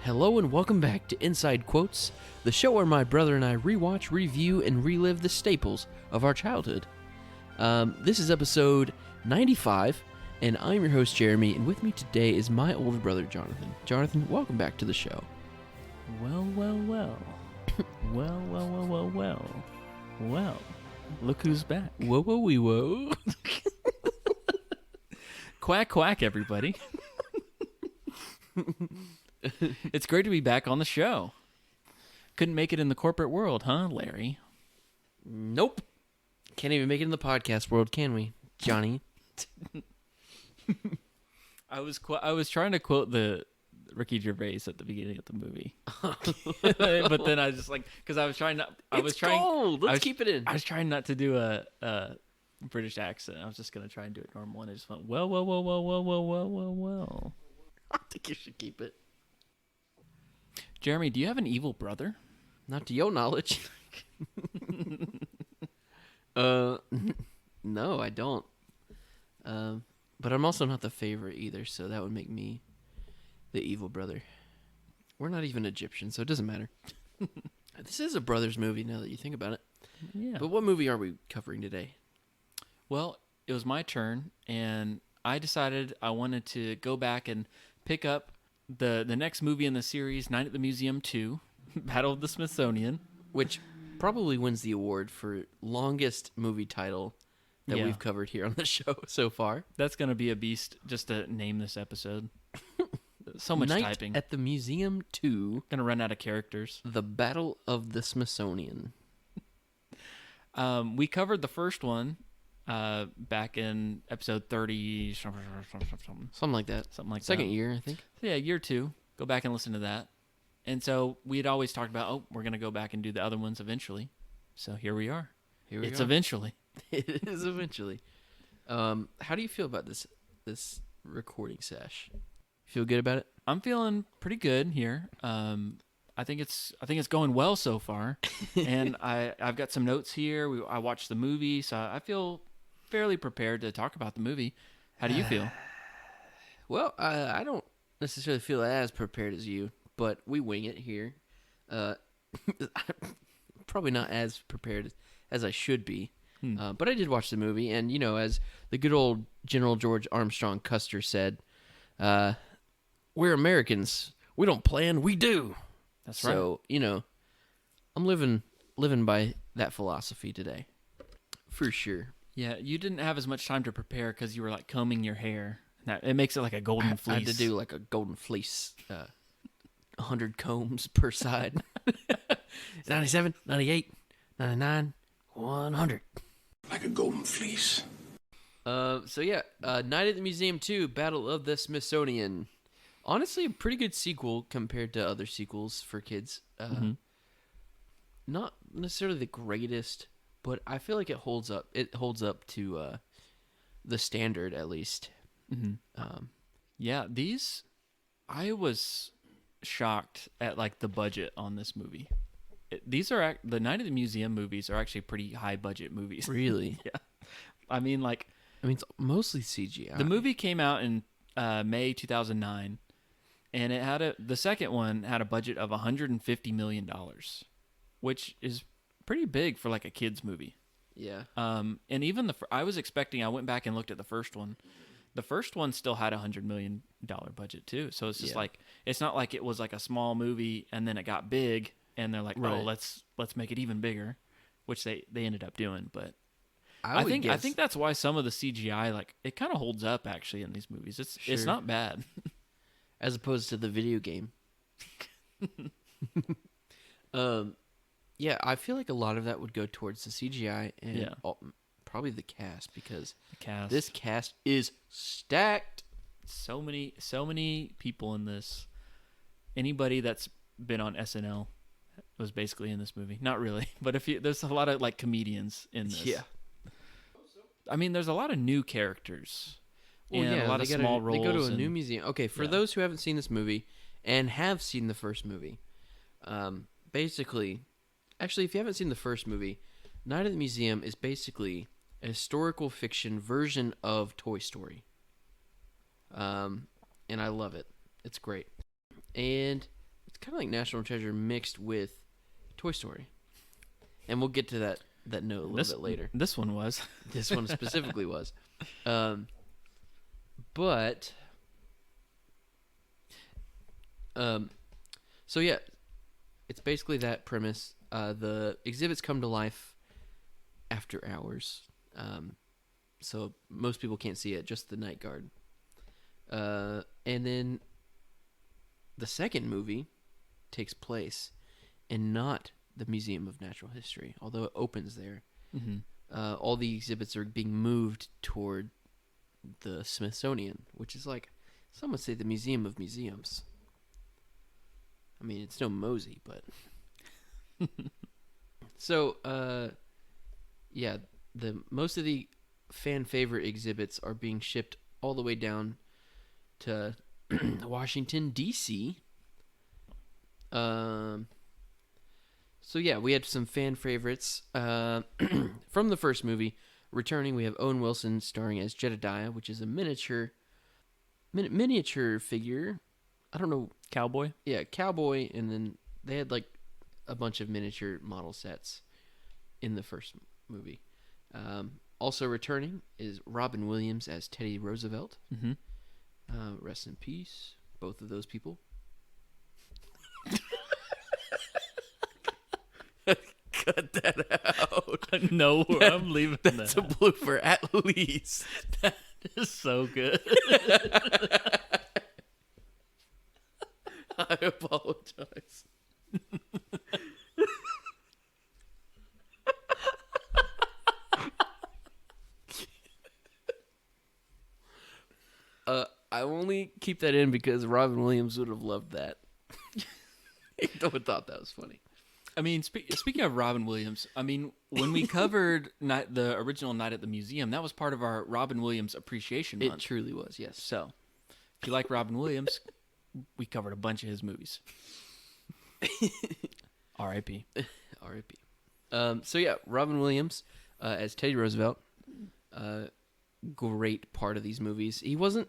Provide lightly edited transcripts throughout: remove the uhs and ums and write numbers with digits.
Hello and welcome back to Inside Quotes, the show where my brother and I rewatch, review, and relive the staples of our childhood. This is episode 95, and I'm your host, Jeremy, and with me today is my older brother, Jonathan. Jonathan, welcome back to the show. Well. Well. Look who's back. Whoa, whoa, wee, whoa. Quack, quack, everybody. It's great to be back on the show. Couldn't make it in the corporate world, huh, Larry? Nope. Can't even make it in the podcast world, can we, Johnny? I was trying to quote the Ricky Gervais at the beginning of the movie, but then I just because I was trying not. It's cold. Let's keep it in. I was trying not to do a British accent. I was just gonna try and do it normal, and I just went well. I think you should keep it. Jeremy, do you have an evil brother? Not to your knowledge. No, I don't. But I'm also not the favorite either, so that would make me the evil brother. We're not even Egyptian, so it doesn't matter. This is a brothers movie now that you think about it. Yeah. But what movie are we covering today? Well, it was my turn, and I decided I wanted to go back and pick up the next movie in the series, Night at the Museum 2, Battle of the Smithsonian. Which probably wins the award for longest movie title that we've covered here on the show so far. That's going to be a beast just to name this episode. So much Night typing. at the Museum 2. Going to run out of characters. The Battle of the Smithsonian. We covered the first one back in episode 30. Something like that. Second year, I think. Yeah, year 2. Go back and listen to that. And so we had always talked about, we're going to go back and do the other ones eventually. So here we are. It's eventually. It is eventually. How do you feel about this recording sesh? Feel good about it? I'm feeling pretty good here. I think it's going well so far, and I've got some notes here. I watched the movie, so I feel fairly prepared to talk about the movie. How do you feel? Well, I don't necessarily feel as prepared as you, but we wing it here. Probably not as prepared as I should be. But I did watch the movie, and, as the good old General George Armstrong Custer said, we're Americans. We don't plan, we do. That's right. So, I'm living by that philosophy today. For sure. Yeah, you didn't have as much time to prepare because you were, combing your hair. It makes it like a golden fleece. I had to do, a golden fleece, 100 combs per side. 97, 98, 99, 100. Like a golden fleece. Night at the Museum 2, Battle of the Smithsonian. Honestly, a pretty good sequel compared to other sequels for kids. Not necessarily the greatest, but I feel like it holds up. It holds up to the standard, at least. I was shocked at the budget on this movie. The Night at the Museum movies are actually pretty high budget movies. Really? Yeah. I mean, it's mostly CGI. The movie came out in May 2009, and the second one had a budget of $150 million, which is pretty big for a kid's movie. Yeah. And even I went back and looked at the first one. The first one still had $100 million budget too. So it's just it's not like it was a small movie and then it got big and they're like, right. oh, let's make it even bigger, which they ended up doing. But I I think that's why some of the CGI it kind of holds up actually in these movies. It's not bad. As opposed to the video game. Yeah, I feel like a lot of that would go towards the CGI and probably the cast, because this cast is stacked. So many people in this. Anybody that's been on SNL was basically in this movie. Not really, but there's a lot of comedians in this. Yeah. I mean, there's a lot of new characters. Well, and a lot of small roles. They go to a new museum. Okay, for those who haven't seen this movie and have seen the first movie, basically, actually, if you haven't seen the first movie, Night at the Museum is basically a historical fiction version of Toy Story. And I love it. It's great. And kind of like National Treasure mixed with Toy Story, and we'll get to that note a little bit later. This one was. This one specifically was, but so yeah, it's basically that premise. The exhibits come to life after hours, so most people can't see it, just the night guard. And then the second movie takes place in not the Museum of Natural History, although it opens there. Mm-hmm. All the exhibits are being moved toward the Smithsonian, which is like, some would say, the Museum of Museums. I mean, it's no Mosey, but... So, yeah, most of the fan favorite exhibits are being shipped all the way down to Washington, D.C. So yeah, we had some fan favorites from the first movie. Returning, we have Owen Wilson starring as Jedediah, which is a miniature figure. I don't know. Cowboy? Yeah, cowboy, and then they had like a bunch of miniature model sets in the first movie. Also returning is Robin Williams as Teddy Roosevelt. Mm-hmm. Rest in peace, both of those people. Cut that out. No, I'm leaving That's that. a blooper, at least. That is so good. I apologize. I only keep that in because Robin Williams would have loved that. He would have thought that was funny. I mean, speaking of Robin Williams, I mean, when we covered the original Night at the Museum, that was part of our Robin Williams Appreciation Month. It truly was, yes. So, if you like Robin Williams, we covered a bunch of his movies. R.I.P. R.I.P. So yeah, Robin Williams as Teddy Roosevelt. Great part of these movies. He wasn't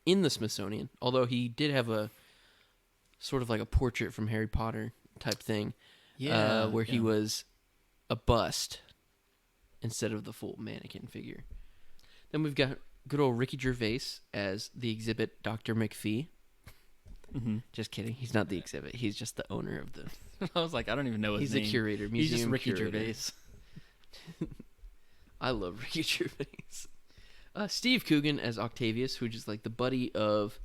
in the Smithsonian, although he did have a sort of like a portrait from Harry Potter type thing. Yeah, where he was a bust instead of the full mannequin figure. Then we've got good old Ricky Gervais as the exhibit Dr. McPhee. Mm-hmm. Just kidding. He's not the exhibit. He's just the owner of the... I was like, I don't even know his He's name. the curator. Museum He's just Ricky curator. Gervais. I love Ricky Gervais. Steve Coogan as Octavius, which is like the buddy of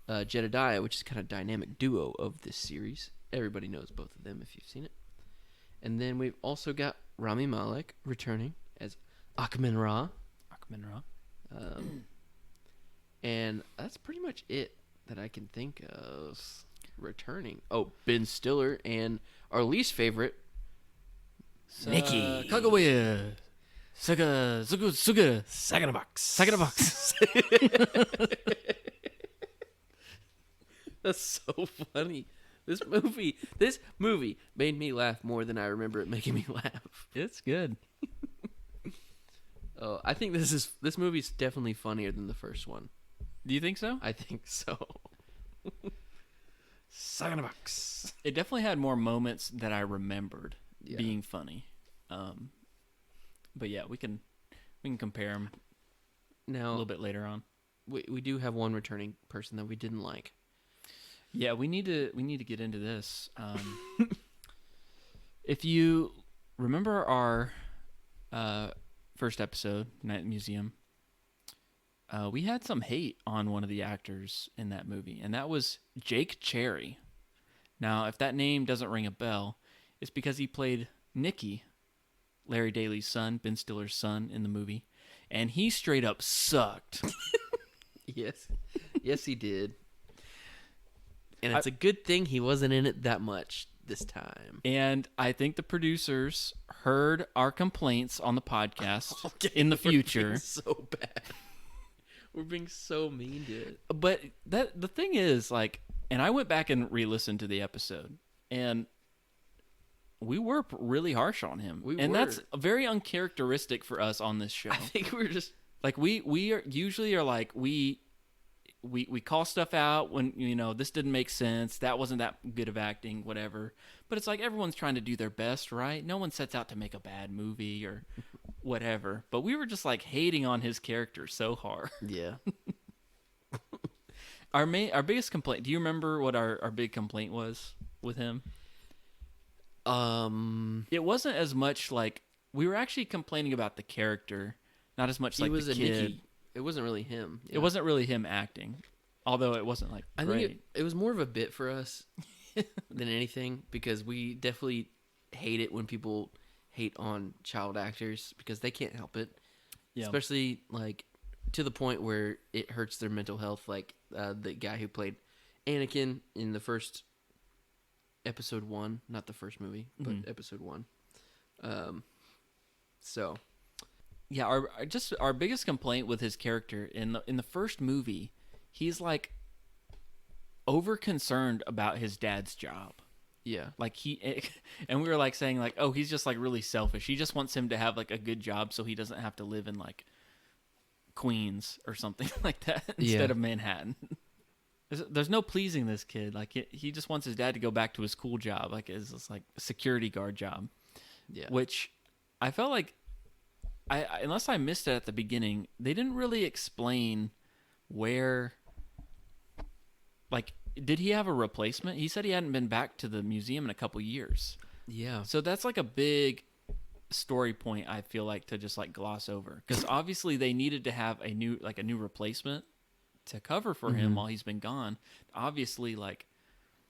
Jedediah, which is kind of dynamic duo of this series. Everybody knows both of them if you've seen it. And then we've also got Rami Malek returning as Akhman Ra. And that's pretty much it that I can think of returning. Oh, Ben Stiller and our least favorite, Nikki. Kagawa. Suga. Saganabox. That's so funny. This movie made me laugh more than I remember it making me laugh. It's good. Oh, I think this movie's definitely funnier than the first one. Do you think so? I think so. Saganabox. It definitely had more moments that I remembered being funny. But yeah, we can compare them Now a little bit later on. we do have one returning person that we didn't like. Yeah, we need to get into this. If you remember our first episode, Night Museum, we had some hate on one of the actors in that movie, and that was Jake Cherry. Now, if that name doesn't ring a bell, it's because he played Nicky, Larry Daly's son, Ben Stiller's son in the movie, and he straight up sucked. Yes, he did. And it's a good thing he wasn't in it that much this time. And I think the producers heard our complaints on the podcast in the future. We're being so bad. We're being so mean to it. But the thing is, like, and I went back and re-listened to the episode, and we were really harsh on him. That's very uncharacteristic for us on this show. I think we're just like we are usually are like we call stuff out when, this didn't make sense. That wasn't that good of acting, whatever. But it's like everyone's trying to do their best, right? No one sets out to make a bad movie or whatever. But we were just like hating on his character so hard. Yeah. Our biggest complaint. Do you remember what our big complaint was with him? It wasn't as much like we were actually complaining about the character, not as much like the kid. It wasn't really him. It wasn't really him acting, although it wasn't like I great. think it was more of a bit for us than anything, because we definitely hate it when people hate on child actors because they can't help it. Yeah. Especially like to the point where it hurts their mental health, like the guy who played Anakin in the first episode 1, not the first movie, but episode 1. So yeah, our biggest complaint with his character in the first movie, he's like over concerned about his dad's job. yeah, Like and we were like saying like, oh, he's just like really selfish. He just wants him to have like a good job so he doesn't have to live in like Queens or something like that instead of Manhattan. There's no pleasing this kid. Like he just wants his dad to go back to his cool job, like his like security guard job. yeah. Which I felt like I unless I missed it at the beginning, they didn't really explain where. Like, did he have a replacement? He said he hadn't been back to the museum in a couple years. Yeah. So that's like a big story point, I feel like, to just like gloss over, because obviously they needed to have a new replacement to cover for him while he's been gone. Obviously, like,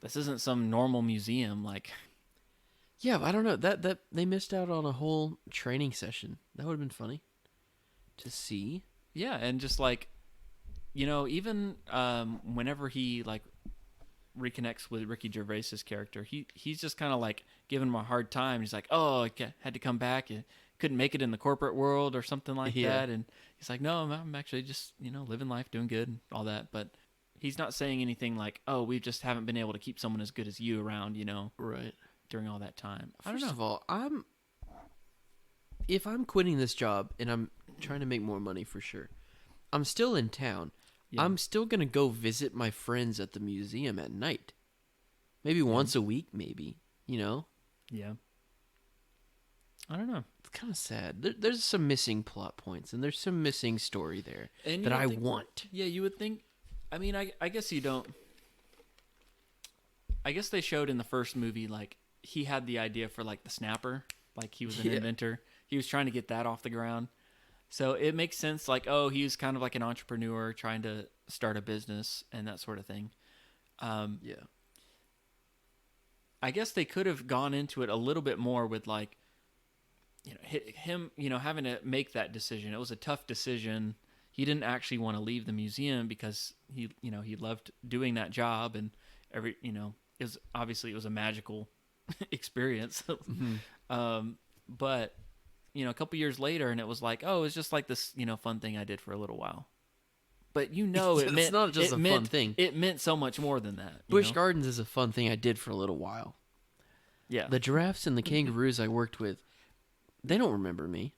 this isn't some normal museum. Like, Yeah, I don't know. That they missed out on a whole training session. That would have been funny to see. yeah, and just like, even whenever he like reconnects with Ricky Gervais's character, he's just kind of like giving him a hard time. He's like, oh, I had to come back. You couldn't make it in the corporate world or something like that. And he's like, no, I'm actually just, living life, doing good and all that. But he's not saying anything like, oh, we just haven't been able to keep someone as good as you around, Right. during all that time. I First don't know. of all, if I'm quitting this job and I'm trying to make more money for sure, I'm still in town. Yeah. I'm still going to go visit my friends at the museum at night. Maybe once a week, maybe, Yeah. I don't know. It's kind of sad. There's some missing plot points and there's some missing story there And that you I would think- want. Yeah, you would think. I mean, I guess you don't. I guess they showed in the first movie, like, he had the idea for, like, the snapper. Like, he was an inventor. He was trying to get that off the ground. So it makes sense, like, oh, he was kind of like an entrepreneur trying to start a business and that sort of thing. Yeah. I guess they could have gone into it a little bit more with, like, him, having to make that decision. It was a tough decision. He didn't actually want to leave the museum because he loved doing that job, and it was a magical experience. But a couple years later, and it was like, oh, it's just like this, fun thing I did for a little while. But It's not just a fun thing. It meant so much more than that. Busch Gardens is a fun thing I did for a little while. Yeah. The giraffes and the kangaroos I worked with, they don't remember me.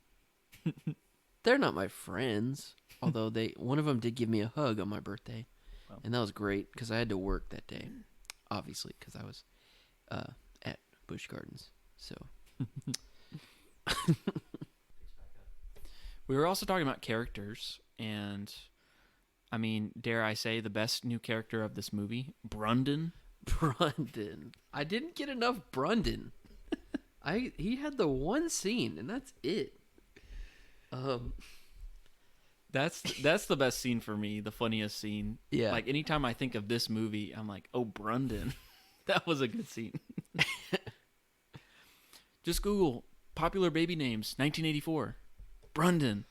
They're not my friends. Although one of them did give me a hug on my birthday. Wow. And that was great because I had to work that day. Obviously, because I was at Busch Gardens. So... We were also talking about characters, and I mean, dare I say, the best new character of this movie, Brundon. Brundon. I didn't get enough Brundon. He had the one scene, and that's it. That's the best scene for me, the funniest scene. Yeah. Like, anytime I think of this movie, I'm like, oh, Brundon. That was a good scene. Just Google popular baby names, 1984. Brundon.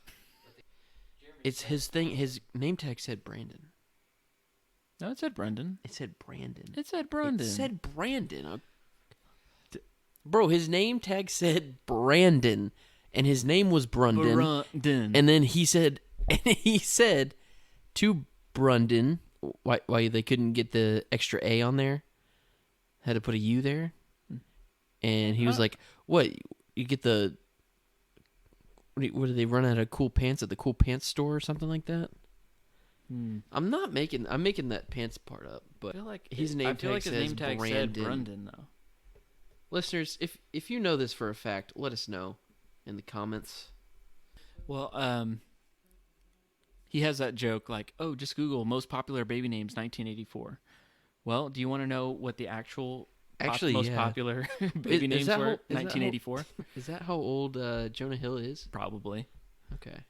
It's his thing. His name tag said Brandon. No, it said Brundon. It said Brandon. It said Brundon. It said Brandon. Bro, his name tag said Brandon, and his name was Brundon. Brundon. And then he said to Brundon, why they couldn't get the extra A on there, had to put a U there, and he was like, "What? You get the? What do they run out of cool pants at the cool pants store or something like that?" I'm making that pants part up, but I feel like his name tag his says name tag said Brandon. Brundon though. Listeners, if you know this for a fact, let us know in the comments. Well, he has that joke like, "Oh, just Google most popular baby names 1984." Well, do you want to know what the actual most popular baby names were 1984? Is that how old Jonah Hill is? Probably. Okay.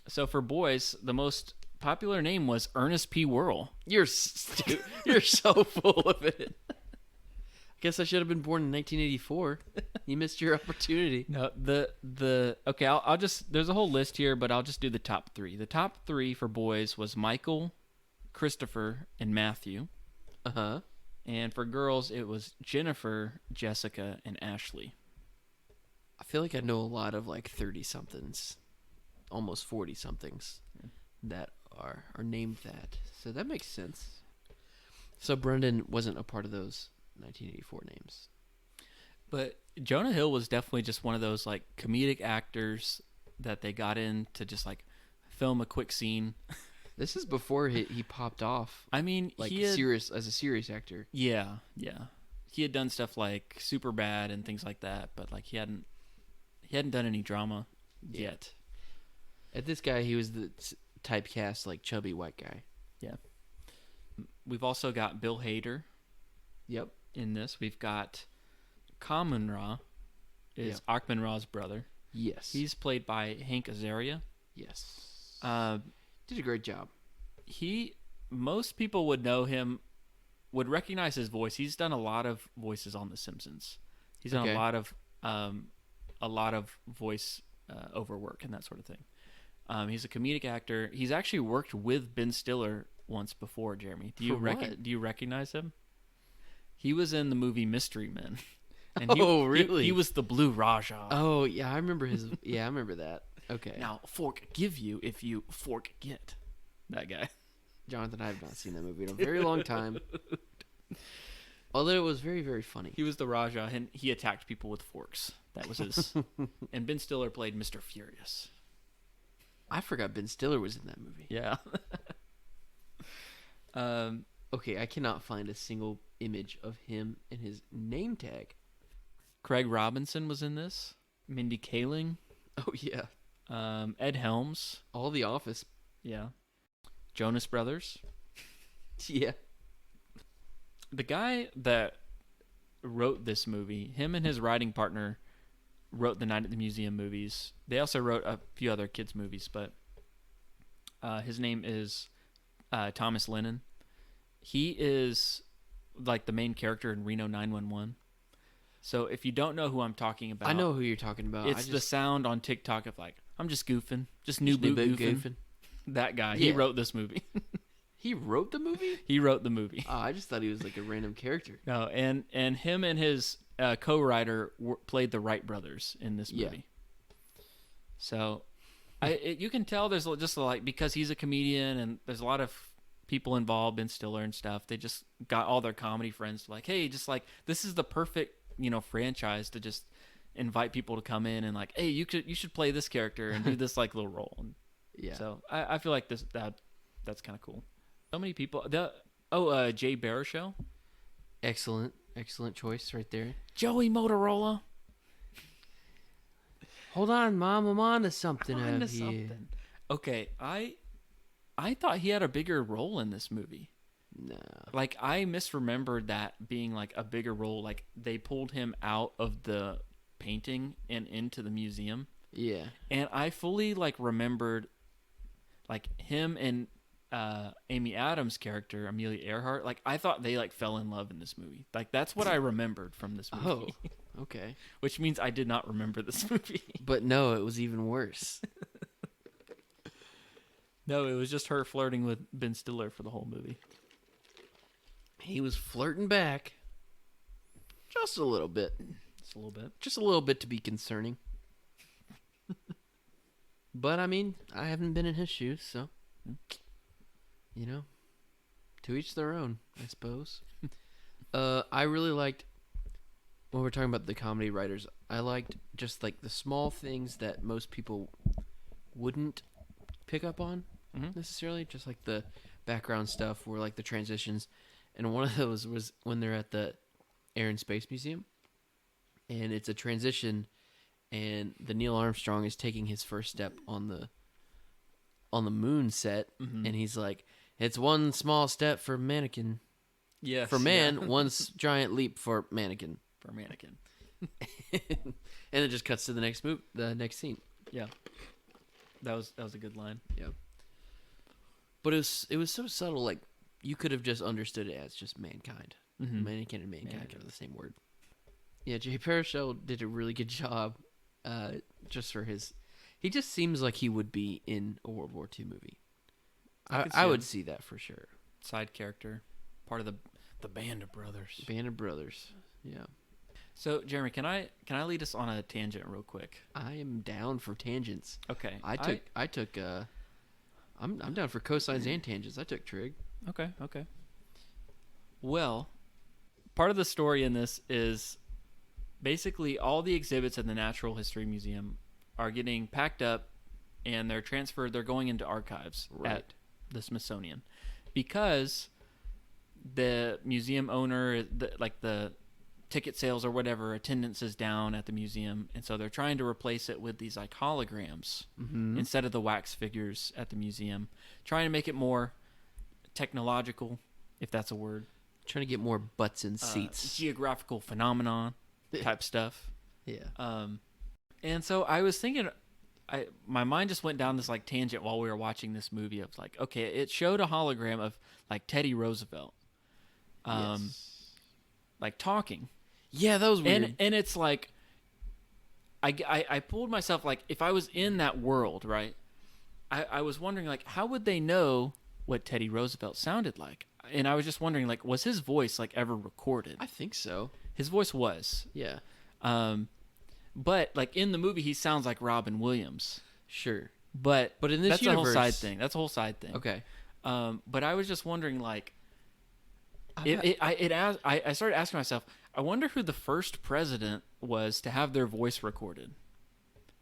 So for boys, the most popular name was Ernest P. Worrell. You're so full of it. I guess I should have been born in 1984. You missed your opportunity. No, okay. I'll just there's a whole list here, but I'll just do the top 3. The top 3 for boys was Michael, Christopher, and Matthew. And for girls, it was Jennifer, Jessica, and Ashley. I feel like I know a lot of like 30-somethings, almost 40-somethings that are named that. So that makes sense. So Brundon wasn't a part of those 1984 names. But Jonah Hill was definitely just one of those like comedic actors that they got in to just like film a quick scene. This is before he popped off. I mean, like as a serious actor. Yeah. He had done stuff like Superbad and things like that, but like he hadn't done any drama yet. At this guy, he was the typecast like chubby white guy. Yeah. We've also got Bill Hader. Yep. In this, we've got Kamen Ra is Achman Ra's brother. Yes. He's played by Hank Azaria. Yes. Did a great job. Most people would know him, would recognize his voice. He's done a lot of voices on The Simpsons. He's done a lot of voice overwork and that sort of thing. He's a comedic actor. He's actually worked with Ben Stiller once before. Jeremy, do you recognize him? He was in the movie Mystery Men. And really? He was the Blue Raja. Oh yeah, I remember his. Yeah, I remember that. Okay. Now fork give you if you fork get. That guy. Jonathan, I have not seen that movie in a very long time. Although it was very, very funny. He was the Raja, and he attacked people with forks. That was his. And Ben Stiller played Mr. Furious. I forgot Ben Stiller was in that movie. Yeah. Okay, I cannot find a single image of him and his name tag. Craig Robinson was in this. Mindy Kaling. Oh, yeah. Ed Helms. All The Office. Yeah. Jonas Brothers. Yeah. The guy that wrote this movie, him and his writing partner wrote the Night at the Museum movies. They also wrote a few other kids' movies, but his name is Thomas Lennon. He is like the main character in Reno 911. So if you don't know who I'm talking about, I know who you're talking about. It's the sound on TikTok of like, I'm just goofing, just new boot goofing. That guy, he wrote this movie. He wrote the movie? He wrote the movie. Oh, I just thought he was like a random character. No, and him and his co-writer played the Wright brothers in this movie. Yeah. So, you can tell there's just like, because he's a comedian and there's a lot of people involved, Ben Stiller and stuff. They just got all their comedy friends to like, hey, just like this is the perfect franchise to just invite people to come in and like, hey, you should play this character and do this like little role. And yeah. So I feel like that's kind of cool. So many people. Jay Baruchel. Excellent choice right there. Joey Motorola. Hold on, Mom. I'm on to something out here. Okay, I thought he had a bigger role in this movie. No. Like, I misremembered that being like a bigger role. Like, they pulled him out of the painting and into the museum. Yeah. And I fully like remembered like him and Amy Adams' character, Amelia Earhart. Like, I thought they like fell in love in this movie. Like, that's what I remembered from this movie. Oh, okay. Which means I did not remember this movie. But no, it was even worse. No, it was just her flirting with Ben Stiller for the whole movie. He was flirting back. Just a little bit. Just a little bit. Just a little bit to be concerning. But, I mean, I haven't been in his shoes, so, to each their own, I suppose. I really liked, when we're talking about the comedy writers, I liked just, like, the small things that most people wouldn't pick up on. necessarily, just like the background stuff or like the transitions. And one of those was when they're at the Air and Space Museum, and it's a transition, and the Neil Armstrong is taking his first step on the moon set, and he's like, "It's one small step for mannequin, Yes. for man, one giant leap for mannequin." For mannequin. And it just cuts to the next scene. Yeah. That was a good line. Yeah. But it was so subtle, like you could have just understood it as just mankind. Mannequin and mankind are the same word. Yeah, Jay Baruchel did a really good job. Just for he just seems like he would be in a World War II movie. I would see that for sure. Side character, part of the Band of Brothers. Band of Brothers. Yeah. So Jeremy, can I lead us on a tangent real quick? I am down for tangents. Okay. I took I'm down for cosines and tangents. I took trig. Okay. Well, part of the story in this is basically all the exhibits in the Natural History Museum are getting packed up and they're transferred. They're going into archives at the Smithsonian because the museum owner, the ticket sales or whatever, attendance is down at the museum, and so they're trying to replace it with these like holograms instead of the wax figures at the museum, trying to make it more technological, if that's a word. Trying to get more butts in seats. Geographical phenomenon type stuff. Yeah. And so I was thinking, my mind just went down this like tangent while we were watching this movie of like, okay, it showed a hologram of like Teddy Roosevelt, like talking. Yeah, that was weird. And it's like, I pulled myself like, if I was in that world, right? I was wondering like, how would they know what Teddy Roosevelt sounded like? And I was just wondering like, was his voice like ever recorded? I think so. His voice was. Yeah. But like in the movie, he sounds like Robin Williams. Sure. But in this that's universe, a whole side thing. That's a whole side thing. Okay. But I was just wondering like, I started asking myself, I wonder who the first president was to have their voice recorded.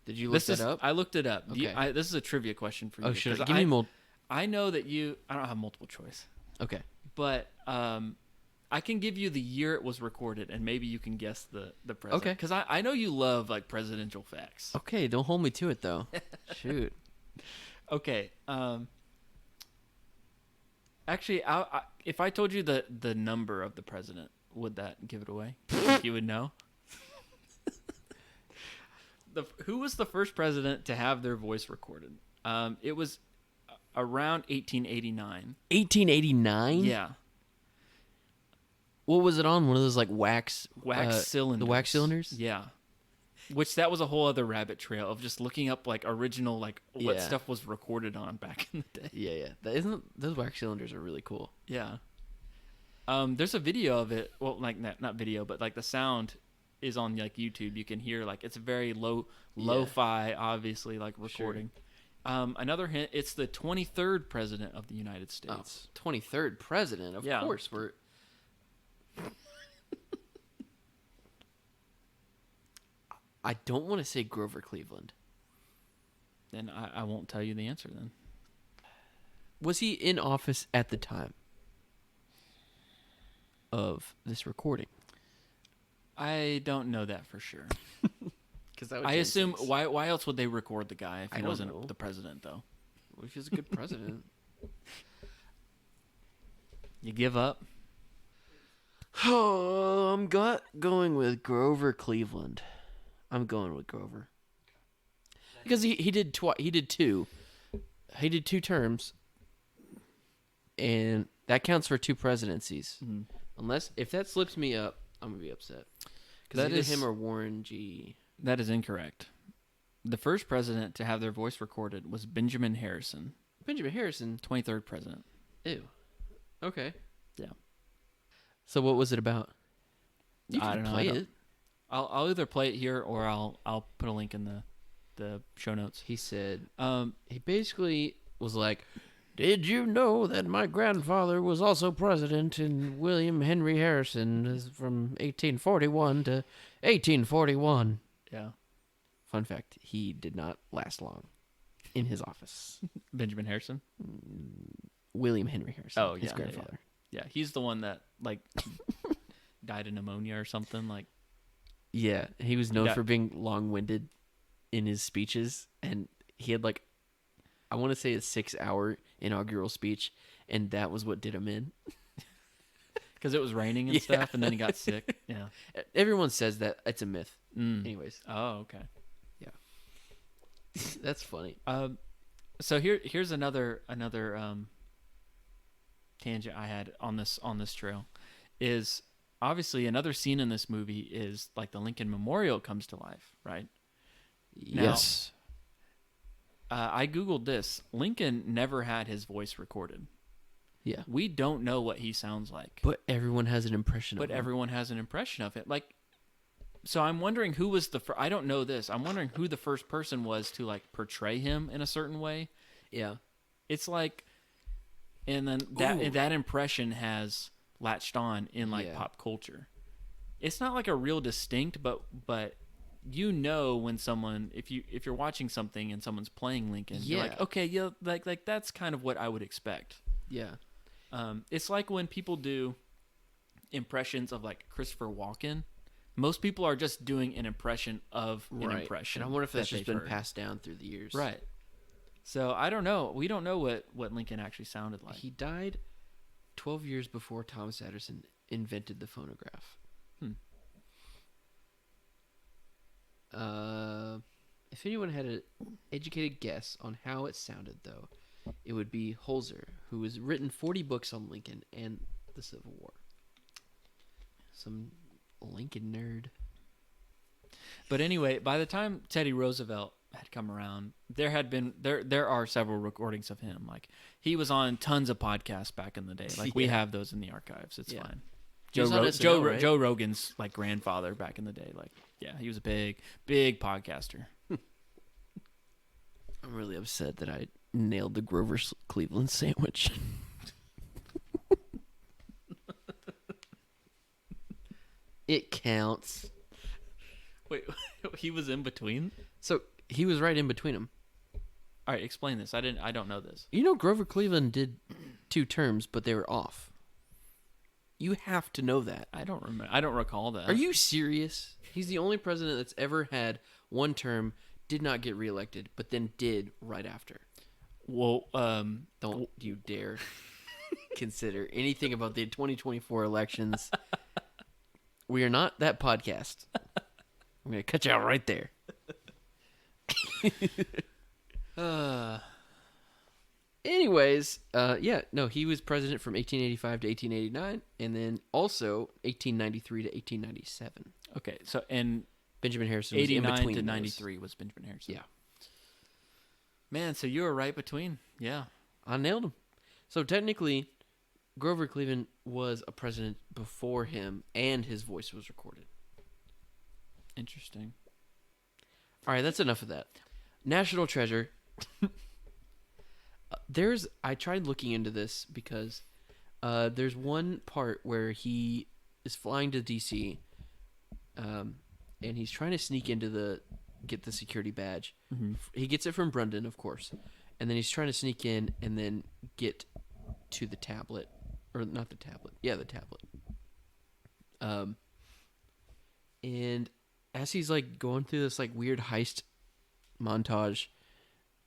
Did you look that up? I looked it up. Okay. This is a trivia question for you. Oh, sure. Give me more. I know that I don't have multiple choice. Okay. But I can give you the year it was recorded, and maybe you can guess the president. Okay. Because I know you love like presidential facts. Okay, don't hold me to it though. Shoot. Okay. Actually, if I told you the number of the president, would that give it away? You would know. Who was the first president to have their voice recorded? It was around 1889. 1889? Yeah. What was it on? One of those like wax cylinders. The wax cylinders? Yeah. Which that was a whole other rabbit trail of just looking up like original like what stuff was recorded on back in the day. Yeah. Those wax cylinders are really cool. Yeah. There's a video of it. Well, like not video, but like the sound is on like YouTube. You can hear like it's a very lo-fi, obviously like recording. Sure. Another hint: it's the 23rd president of the United States. 23rd president, of course. I don't want to say Grover Cleveland. Then I won't tell you the answer then. Was he in office at the time of this recording? I don't know that for sure. Because I assume why else would they record the guy if he wasn't the president though? Well, if he's a good president. You give up? Oh, I'm going with Grover Cleveland. I'm going with Grover because he did two terms, and that counts for two presidencies. Mm-hmm. Unless if that slips me up, I'm gonna be upset because either him or Warren G. That is incorrect. The first president to have their voice recorded was Benjamin Harrison. Benjamin Harrison, 23rd president. Ew. Okay. Yeah. So what was it about? I don't know. Play it. I'll either play it here or I'll put a link in the show notes. He said, he basically was like, "Did you know that my grandfather was also president and William Henry Harrison is from 1841 to 1841?" Yeah. Fun fact, he did not last long. in his office. Benjamin Harrison. William Henry Harrison. Oh, his yeah, grandfather. Yeah, he's the one that like died of pneumonia or something. Like, Yeah, he was known That- for being long-winded in his speeches, and he had like, I want to say a 6-hour inaugural speech, and that was what did him in. because it was raining and stuff, and then he got sick. Yeah. Everyone says that. It's a myth. Mm. Anyways, Oh, okay. that's funny. So here's another tangent I had on this trail is obviously another scene in this movie is like the Lincoln Memorial comes to life, right? Yes. I googled this. Lincoln never had his voice recorded. Yeah. We don't know what he sounds like, But everyone has an impression of but him. everyone has an impression of it. Like, so I'm wondering who was I don't know this. I'm wondering who the first person was to like portray him in a certain way. Yeah. It's like, and then that impression has latched on in like pop culture. It's not like a real distinct, but you know when someone if you're watching something and someone's playing Lincoln, you're like, okay, yeah, like that's kind of what I would expect. Yeah. It's like when people do impressions of like Christopher Walken. Most people are just doing an impression of an impression. And I wonder if that's that just they've been heard. passed down through the years. Right. So I don't know. We don't know what Lincoln actually sounded like. He died 12 years before Thomas Edison invented the phonograph. If anyone had an educated guess on how it sounded, though, it would be Holzer, who has written 40 books on Lincoln and the Civil War. Some Lincoln nerd. But anyway, by the time Teddy Roosevelt had come around, there are several recordings of him. Like he was on tons of podcasts back in the day. Like we have those in the archives. It's fine. He was on SNL, right? Joe Rogan's like grandfather back in the day. Like he was a big podcaster. I'm really upset that I nailed the Grover Cleveland sandwich. It counts. Wait, he was in between? So he was right in between them. All right, explain this. I don't know this. You know, Grover Cleveland did 2 terms, but they were off. You have to know that. I don't remember. I don't recall that. Are you serious? He's the only president that's ever had 1 term, did not get reelected, but then did right after. Well, Don't you dare consider anything about the 2024 elections. We are not that podcast. I'm going to cut you out right there. Anyways, he was president from 1885 to 1889, and then also 1893 to 1897. okay. So and Benjamin Harrison was in 89 between to those. 93 was Benjamin Harrison. Yeah. Man, so you were right between. Yeah. I nailed him. So technically, Grover Cleveland was a president before him, and his voice was recorded. Interesting. All right, that's enough of that. National Treasure. I tried looking into this because there's one part where he is flying to DC, and he's trying to sneak into get the security badge. Mm-hmm. He gets it from BRUNDON, of course, and then he's trying to sneak in and then get to the tablet, or not the tablet. Yeah, the tablet. And as he's like going through this like weird heist montage,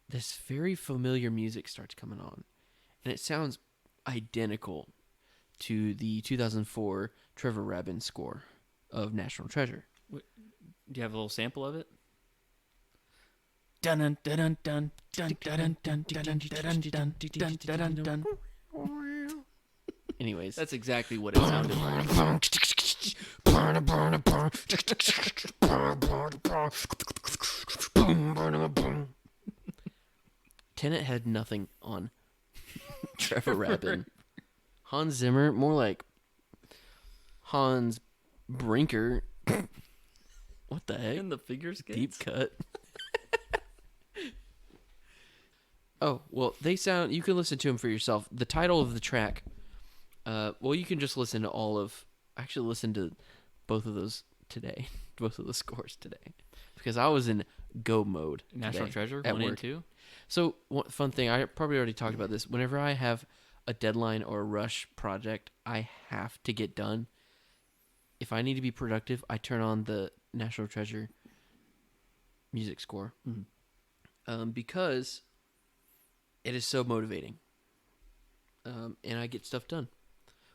this very familiar music starts coming on, and it sounds identical to the 2004 Trevor Rabin score of National Treasure. Do you have a little sample of it? Dun dun dun dun dun dun dun dun dun dun dun dun dun. Anyways, That's exactly what it sounded like. Tenet had nothing on Trevor Rabin. Hans Zimmer, more like Hans Brinker. What the heck? And the figure skates. Deep cut. Oh, well, they sound... You can listen to them for yourself. The title of the track... well, you can just listen to all of... Actually, listen to both of those today. Both of the scores today. Because I was in go mode. National today Treasure at 1 and work. 2. So one fun thing, I probably already talked about this. Whenever I have a deadline or a rush project I have to get done, if I need to be productive, I turn on the National Treasure music score. Because it is so motivating. And I get stuff done.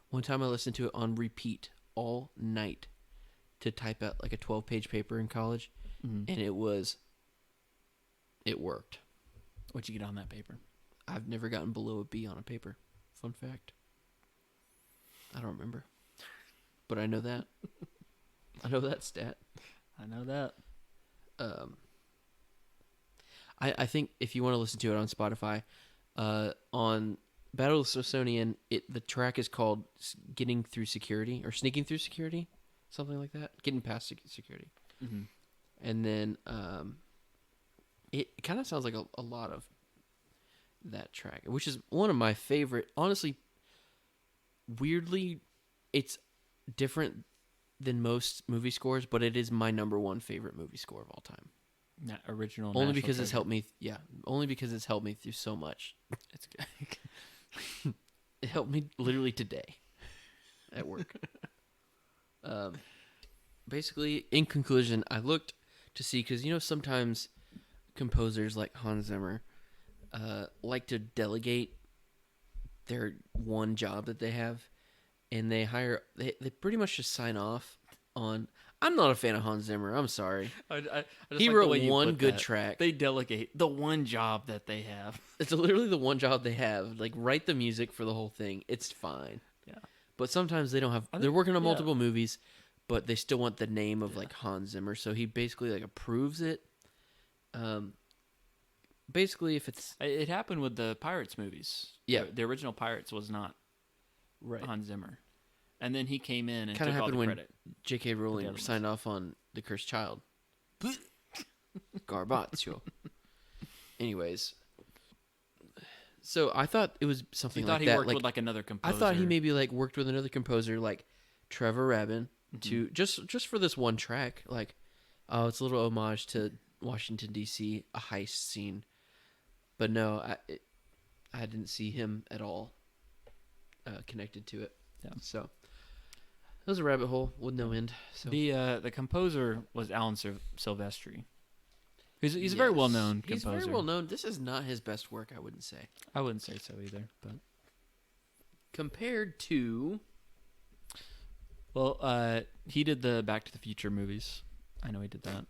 One time I listened to it on repeat all night to type out like a 12-page paper in college, and it worked. What'd you get on that paper? I've never gotten below a B on a paper. Fun fact. I don't remember. But I know that. I know that stat. I know that. I think if you want to listen to it on Spotify, on Battle of the Smithsonian, the track is called Getting Through Security, or Sneaking Through Security, something like that. Getting Past Security. Mm-hmm. And then it kind of sounds like a lot of that track, which is one of my favorite. Honestly, weirdly, it's different than most movie scores, but it is my number one favorite movie score of all time. Original. Only National because Treasure. it's helped me. Yeah, only because it's helped me through so much. It's good. It helped me literally today at work. Basically, in conclusion, I looked to see, because sometimes composers like Hans Zimmer like to delegate their one job that they have, and they pretty much just sign off on. I'm not a fan of Hans Zimmer. I'm sorry. I just He like wrote the way you one put good that. track. They delegate the one job that they have. It's literally the one job they have. Like, write the music for the whole thing. It's fine. Yeah. But sometimes they don't have. They're working on multiple movies, but they still want the name of like Hans Zimmer. So he basically like approves it. Basically, if it's It happened with the Pirates movies. Yeah. The original Pirates was not right, Hans Zimmer, and then he came in and kind of took all happened the when credit. J.K. the Rowling other ones. signed off on The Cursed Child. Garbazio. Anyways, so I thought it was something He thought like he that. worked Like, with like another I composer. thought he maybe like worked with another composer, like Trevor Rabin, to Mm-hmm. just for this one track. Like, oh, it's a little homage to Washington D.C., a heist scene. But no, I didn't see him at all connected to it. Yeah. So it was a rabbit hole with no end. So The composer was Alan Silvestri. He's a very Yes. well known He's composer. very well known. This is not his best work, I wouldn't say. I wouldn't say so either, but Compared to he did the Back to the Future movies. I know he did that.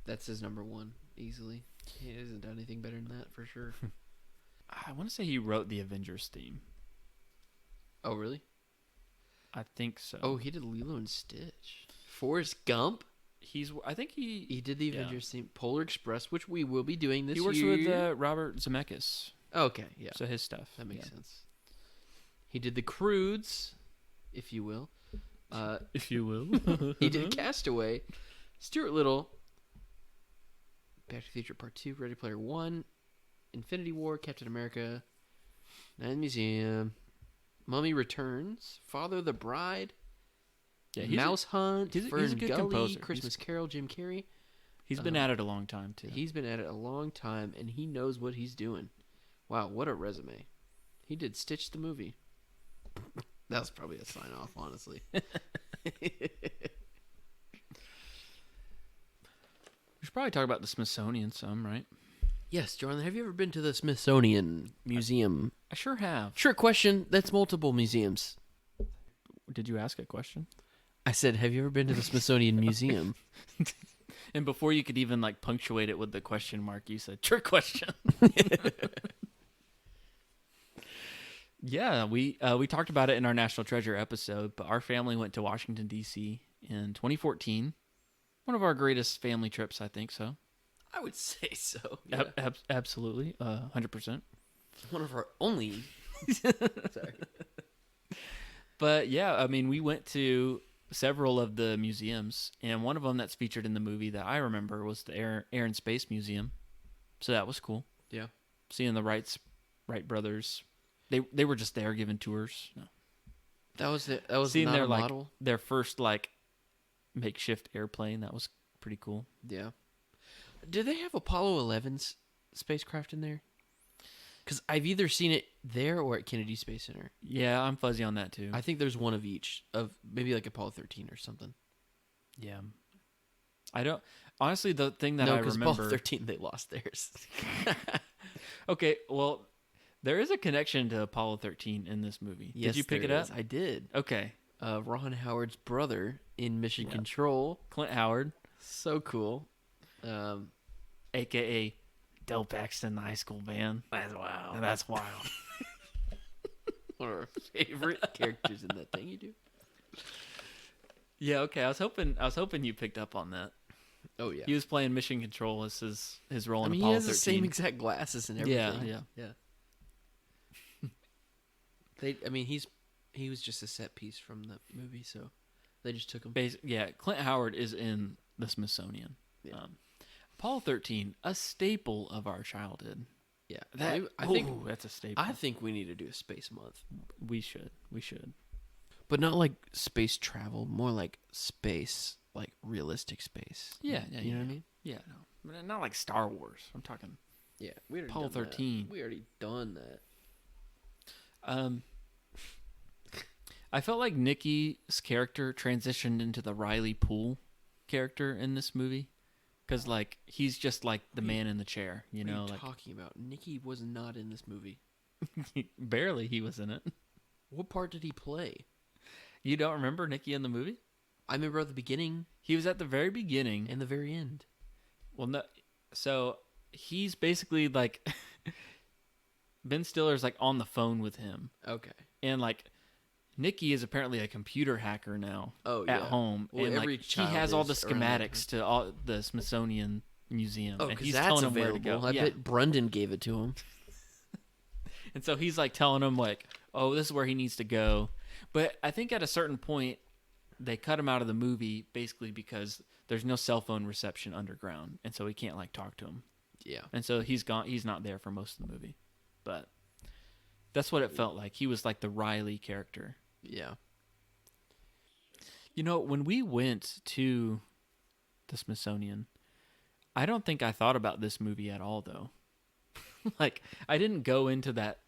that's his number one easily. He hasn't done anything better than that for sure. I want to say he wrote the Avengers theme. Oh really? I think so. Oh, he did Lilo and Stitch. Forrest Gump. I think He did the Yeah. Avengers theme. Polar Express, which we will be doing this he works year. with Robert Zemeckis. Okay, yeah, So his stuff. that makes yeah. sense. He did the Croods, if you will. If you will. He did Castaway, Stuart Little, Back to the Future Part 2, Ready Player One, Infinity War, Captain America, Night in the Museum, Mummy Returns, Father of the Bride, Yeah, Mouse Hunt, he's a Fern good Gully, composer. Christmas Carol, Jim Carrey. He's been at it a long time too. He's been at it a long time, and he knows what he's doing. Wow, what a resume. He did Stitch the movie. That was probably a sign-off, honestly. We should probably talk about the Smithsonian some, right? Yes, Jordan, have you ever been to the Smithsonian Museum? I sure have. Trick question, that's multiple museums. Did you ask a question? I said, have you ever been to the Smithsonian Museum? And before you could even like punctuate it with the question mark, you said trick question. Yeah, we talked about it in our National Treasure episode, but our family went to Washington D.C. in 2014. One of our greatest family trips, I think so. I would say so. Yeah. Absolutely, 100%. One of our only. Sorry. But yeah, I mean, we went to several of the museums, and one of them that's featured in the movie that I remember was the Air and Space Museum. So that was cool. Yeah. Seeing the Wright brothers, they were just there giving tours. No. That was Seeing not their a model. their first like makeshift airplane. That was pretty cool. Yeah. Do they have Apollo 11's spacecraft in there? Because I've either seen it there or at Kennedy Space Center. Yeah, I'm fuzzy on that too. I think there's one of each, of maybe like Apollo 13 or something. Yeah. I don't... Honestly, the thing that No, I because remember... Apollo 13, they lost theirs. Okay, well, there is a connection to Apollo 13 in this movie. Yes, did you pick it there up? is. I did. Okay. Ron Howard's brother in Mission Control. Clint Howard. So cool. A.K.A. Del Paxton High School Band. That's wild. That's wild. One of our favorite characters in that thing you do. Yeah, okay. I was hoping you picked up on that. Oh, yeah. He was playing Mission Control as his role in he Apollo has 13. the same exact glasses and everything. Yeah. He was just a set piece from the movie, so they just took him. Clint Howard is in the Smithsonian. Yeah. Apollo 13, a staple of our childhood. Yeah, I think that's a staple. I think we need to do a space month. We should, but not like space travel, more like space, like realistic space. Yeah, you know what I mean? Yeah, no, not like Star Wars. I'm talking. Yeah, we already Apollo done 13. That. We already done that. I felt like Nikki's character transitioned into the Riley Poole character in this movie, because like he's just like the man in the chair, you know. What are you like talking about? Nikki was not in this movie. Barely, he was in it. What part did he play? You don't remember Nikki in the movie? I remember at the beginning He was at the very beginning and the very end. Well, no. So he's basically like Ben Stiller's like on the phone with him, Okay. and like Nikki is apparently a computer hacker now. Oh, at yeah. home, Well, and every like he child has all the is around schematics to all the Smithsonian Museum. Oh, and because he's that's telling him available. where to go. I Yeah. bet Brundon gave it to him. And so he's like telling him like, oh, this is where he needs to go. But I think at a certain point they cut him out of the movie basically because there's no cell phone reception underground, and so he can't like talk to him. Yeah. And so he's gone. He's not there for most of the movie. But that's what it felt like. He was like the Riley character. Yeah. You know, when we went to the Smithsonian, I don't think I thought about this movie at all, though. Like, I didn't go into that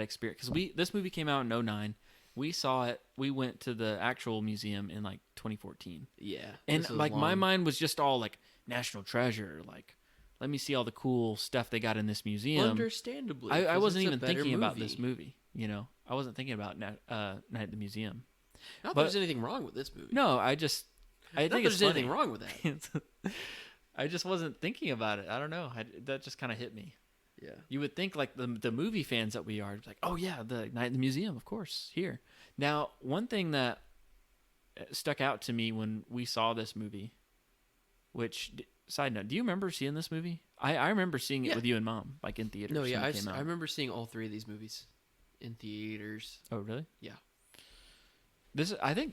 experience, because this movie came out in 2009. We saw it. We went to the actual museum in like 2014. Yeah. And like my mind was just all like National Treasure. Like, let me see all the cool stuff they got in this museum. Understandably. I 'cause wasn't it's a even better thinking about movie. this movie. You know, I wasn't thinking about Night at the Museum. Not that But- there's anything wrong with this movie. No, I Not think that it's there's anything funny. wrong with that. I just wasn't thinking about it. I don't know. That just kind of hit me. Yeah. You would think like the movie fans that we are, like, oh yeah, the Night at the Museum, of course, here. Now, one thing that stuck out to me when we saw this movie, which, side note, do you remember seeing this movie? I remember seeing it Yeah. with you and Mom, like in theaters. No, yeah, when it came out. I remember seeing all three of these movies in theaters. Oh, really? Yeah.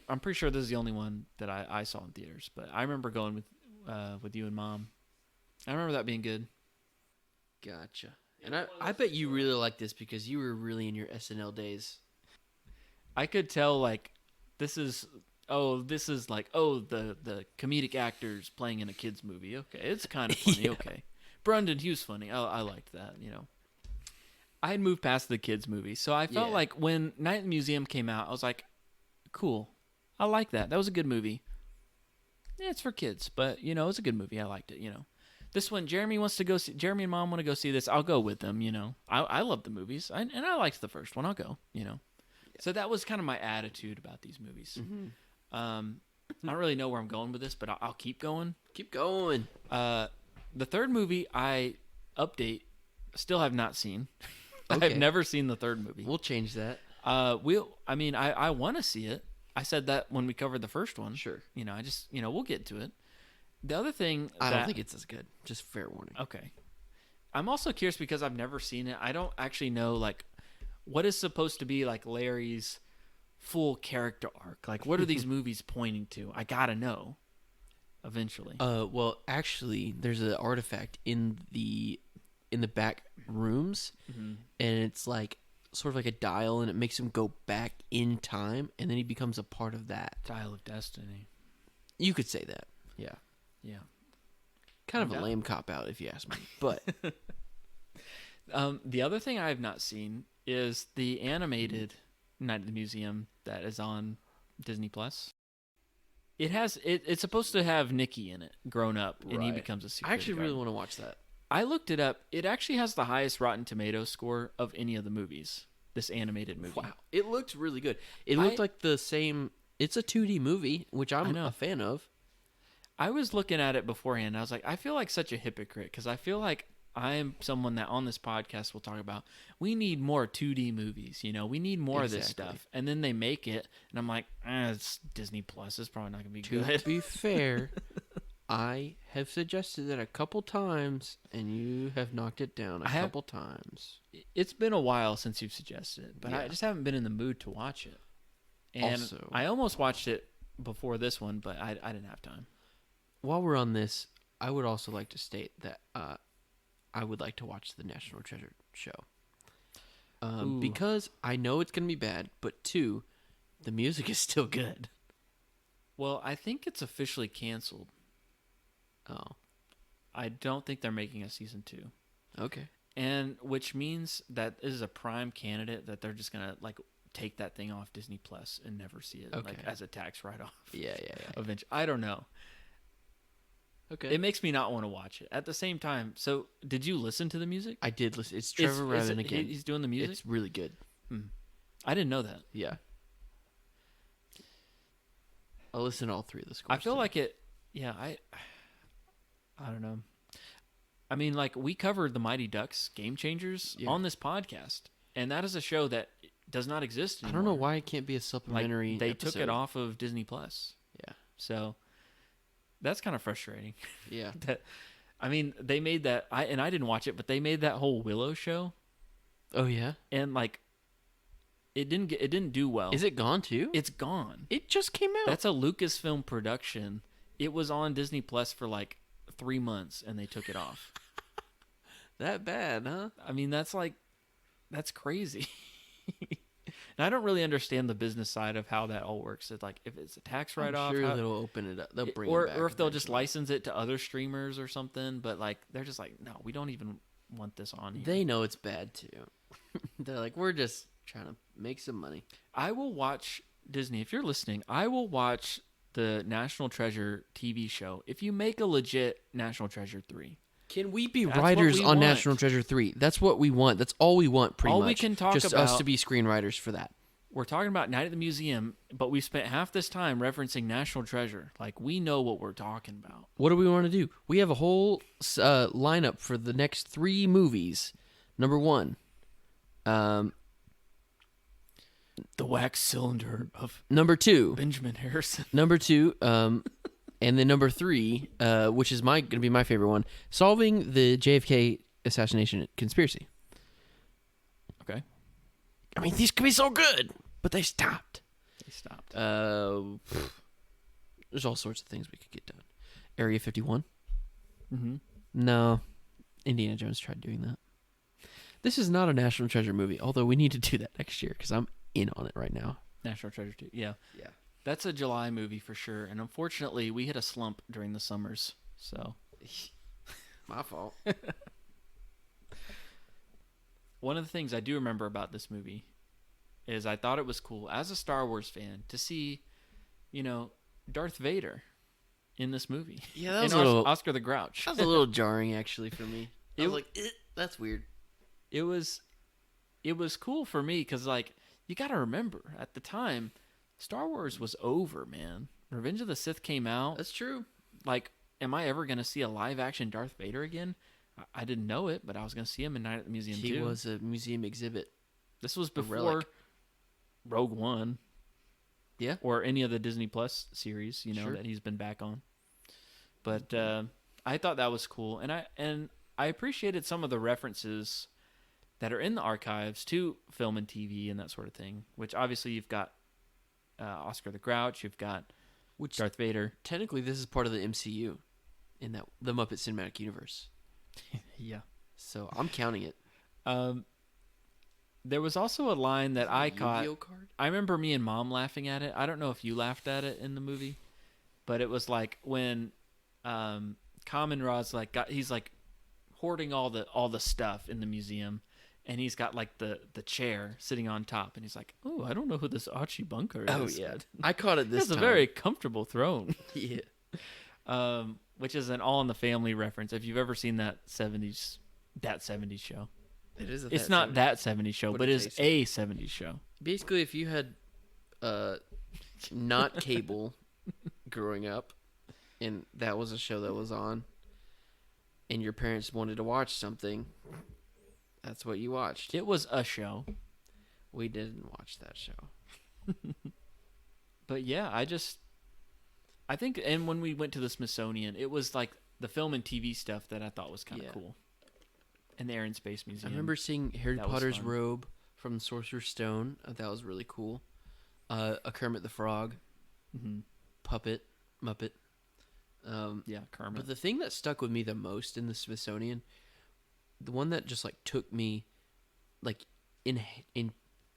I'm pretty sure this is the only one that I saw in theaters, but I remember going with you and Mom. I remember that being good. Gotcha. And I bet you really like this because you were really in your SNL days. I could tell like this is like the comedic actors playing in a kids movie. Okay, it's kind of funny. Yeah. Okay, Brundon, he was funny. I liked that. You know, I had moved past the kids movie, so I felt Yeah. like when Night at the Museum came out, I was like, cool, I like that. That was a good movie. Yeah, it's for kids, but you know, it's a good movie. I liked it. You know. This one, Jeremy and Mom want to go see this. I'll go with them, you know. I love the movies, and I liked the first one. I'll go, you know. Yeah. So that was kind of my attitude about these movies. Mm-hmm. I don't really know where I'm going with this, but I'll keep going. Keep going. The third movie still have not seen. Okay. I've never seen the third movie. We'll change that. I want to see it. I said that when we covered the first one. Sure. You know, we'll get to it. The other thing I don't think it's as good. Just fair warning. Okay. I'm also curious because I've never seen it. I don't actually know like what is supposed to be like Larry's full character arc. Like what are these movies pointing to? I gotta know eventually. Well, actually, there's an artifact in the back rooms, and it's like sort of like a dial, and it makes him go back in time, and then he becomes a part of that. Dial of Destiny. You could say that. Yeah. Yeah. Kind of a lame cop-out, if you ask me. But the other thing I have not seen is the animated Night at the Museum that is on Disney Plus. It's supposed to have Nicky in it, grown up, and he becomes a security I actually guard. really want to watch that. I looked it up. It actually has the highest Rotten Tomatoes score of any of the movies. This animated movie. Wow. It looked really good. It looked like the same... It's a 2D movie, which I'm a fan of. I was looking at it beforehand. And I was like, I feel like such a hypocrite because I feel like I am someone that on this podcast will talk about, we need more 2D movies. You know, we need more of this stuff. And then they make it, and I'm like, it's Disney Plus. It's probably not going to be good. To be fair, I have suggested that a couple times, and you have knocked it down a couple times. It's been a while since you've suggested it, but I just haven't been in the mood to watch it. And also, I almost watched it before this one, but I didn't have time. While we're on this, I would also like to state that I would like to watch the National Treasure show. Because I know it's going to be bad, but two, the music is still good. Well, I think it's officially canceled. Oh. I don't think they're making a season 2. Okay. And which means that this is a prime candidate that they're just going to like take that thing off Disney Plus and never see it like as a tax write-off. Yeah. Eventually. I don't know. Okay. It makes me not want to watch it. At the same time, so did you listen to the music? I did listen. It's Trevor Rabin again. He's doing the music? It's really good. I didn't know that. Yeah. I'll listen to all three of the scores. I feel like it, I don't know. I mean, like, we covered the Mighty Ducks Game Changers on this podcast, and that is a show that does not exist anymore. I don't know why it can't be a supplementary They episode. took it off of Disney Plus. Yeah. So that's kind of frustrating. Yeah. I mean, they made that, I didn't watch it, but they made that whole Willow show. Oh, yeah? And, like, it didn't do well. Is it gone, too? It's gone. It just came out. That's a Lucasfilm production. It was on Disney Plus for, like, 3 months, and they took it off. That bad, huh? I mean, that's crazy. And I don't really understand the business side of how that all works. It's like, if it's a tax write-off, I'm sure they'll open it up. They'll bring it back. Or if they'll just license it to other streamers or something. But like, they're just like, no, we don't even want this on here. They know it's bad too. They're like, we're just trying to make some money. I will watch Disney. If you're listening, I will watch the National Treasure TV show if you make a legit National Treasure 3. Can we be That's writers what we on want. National Treasure 3? That's what we want. That's all we want, pretty much. All we can talk just about, us to be screenwriters for that. We're talking about Night at the Museum, but we spent half this time referencing National Treasure. Like, we know what we're talking about. What do we want to do? We have a whole lineup for the next 3 movies. Number 1, The Wax Cylinder of number 2, Benjamin Harrison. number 2, and then number 3, which is going to be my favorite one, solving the JFK assassination conspiracy. Okay. I mean, these could be so good, but they stopped. There's all sorts of things we could get done. Area 51. Mm-hmm. No, Indiana Jones tried doing that. This is not a National Treasure movie, although we need to do that next year because I'm in on it right now. National Treasure 2, yeah. Yeah. That's a July movie for sure. And unfortunately, we hit a slump during the summers. So, My fault. one of the things I do remember about this movie is I thought it was cool as a Star Wars fan to see, Darth Vader in this movie. Yeah, that was and a little Oscar the Grouch. That was a little jarring, actually, for me. I was like, that's weird. It was cool for me because, like, you got to remember at the time, Star Wars was over, man. Revenge of the Sith came out. That's true. Like, am I ever going to see a live-action Darth Vader again? I didn't know it, but I was going to see him in Night at the Museum, too. He was a museum exhibit. This was before relic. Rogue One. Yeah. Or any of the Disney Plus series, Sure. that he's been back on. But I thought that was cool. And I appreciated some of the references that are in the archives to film and TV and that sort of thing, which obviously you've got Oscar the Grouch, you've got Darth Vader. Technically, this is part of the MCU in that the Muppet Cinematic Universe. Yeah. So I'm counting it. There was also a line that I caught. Yu-Gi-Oh card? I remember me and Mom laughing at it. I don't know if you laughed at it in the movie, but it was like when Common Rod's like he's like hoarding all the stuff in the museum, and he's got like the chair sitting on top, and he's like, "Oh, I don't know who this Archie Bunker is." Oh yeah, I caught it this It's a time. very comfortable throne. Yeah. Which is an All in the Family reference. If you've ever seen that 70s show. It is. It's not that 70s show, but it is a 70s show. Basically, if you had not cable growing up, and that was a show that was on, and your parents wanted to watch something, that's what you watched. It was a show. We didn't watch that show. But yeah, I think, and when we went to the Smithsonian, it was like the film and TV stuff that I thought was kind of cool. And the Air and Space Museum. I remember seeing Harry That was Potter's fun. robe from the Sorcerer's Stone. That was really cool. A Kermit the Frog puppet, Muppet. Yeah, Kermit. But the thing that stuck with me the most in the Smithsonian, the one that just like took me, like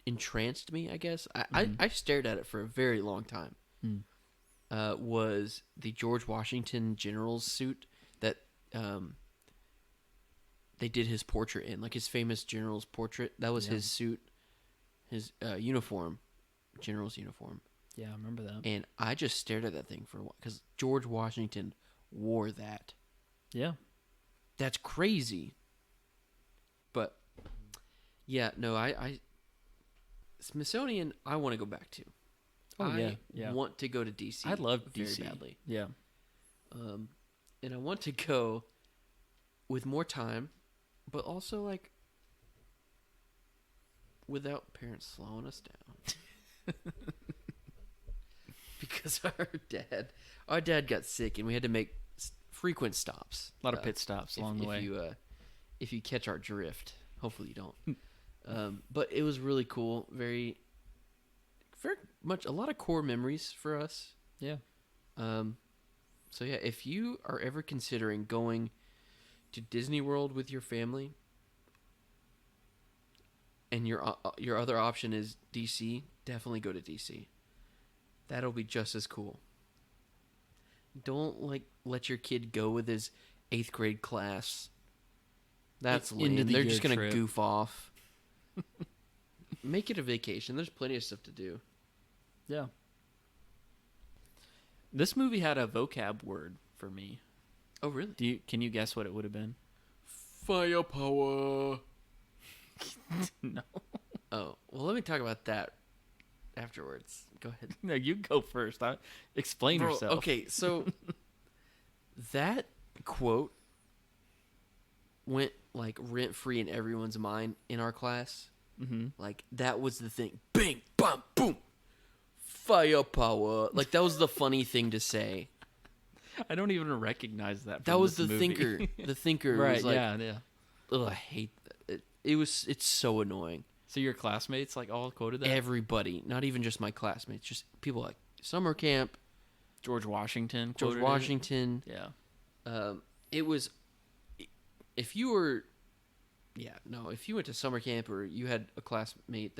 entranced me, I guess. I stared at it for a very long time. Was the George Washington general's suit that they did his portrait in, like his famous general's portrait. That was his suit, his uniform, general's uniform. Yeah, I remember that. And I just stared at that thing for a while because George Washington wore that. Yeah. That's crazy. But yeah, no, I Smithsonian I want to go back to. Oh, I yeah. want to go to DC. I love very DC. badly. Yeah. And I want to go with more time, but also like without parents slowing us down. Because our dad got sick and we had to make frequent stops. A lot of pit stops along the way. If you catch our drift, hopefully you don't. But it was really cool. Very much a lot of core memories for us. Yeah. So yeah, if you are ever considering going to Disney World with your family, and your other option is DC, definitely go to DC. That'll be just as cool. Don't let your kid go with his 8th grade class. That's End of lame. the They're year just gonna trip. goof off. Make it a vacation. There's plenty of stuff to do. Yeah. This movie had a vocab word for me. Oh really? Can you guess what it would have been? Firepower. No. Oh well, let me talk about that afterwards. Go ahead. No, you go first. Explain Bro, yourself. okay, so that quote went like rent free in everyone's mind in our class. Mm-hmm. Like that was the thing. Bing, bam, boom. Firepower. Like that was the funny thing to say. I don't even recognize that. That from was this the movie. thinker. The thinker Right? was like, Yeah. ugh, I hate that. It's so annoying. So your classmates like all quoted that. Everybody, not even just my classmates, just people like summer camp, George Washington. George quoted it. Washington. Yeah. It was, if you were, if you went to summer camp or you had a classmate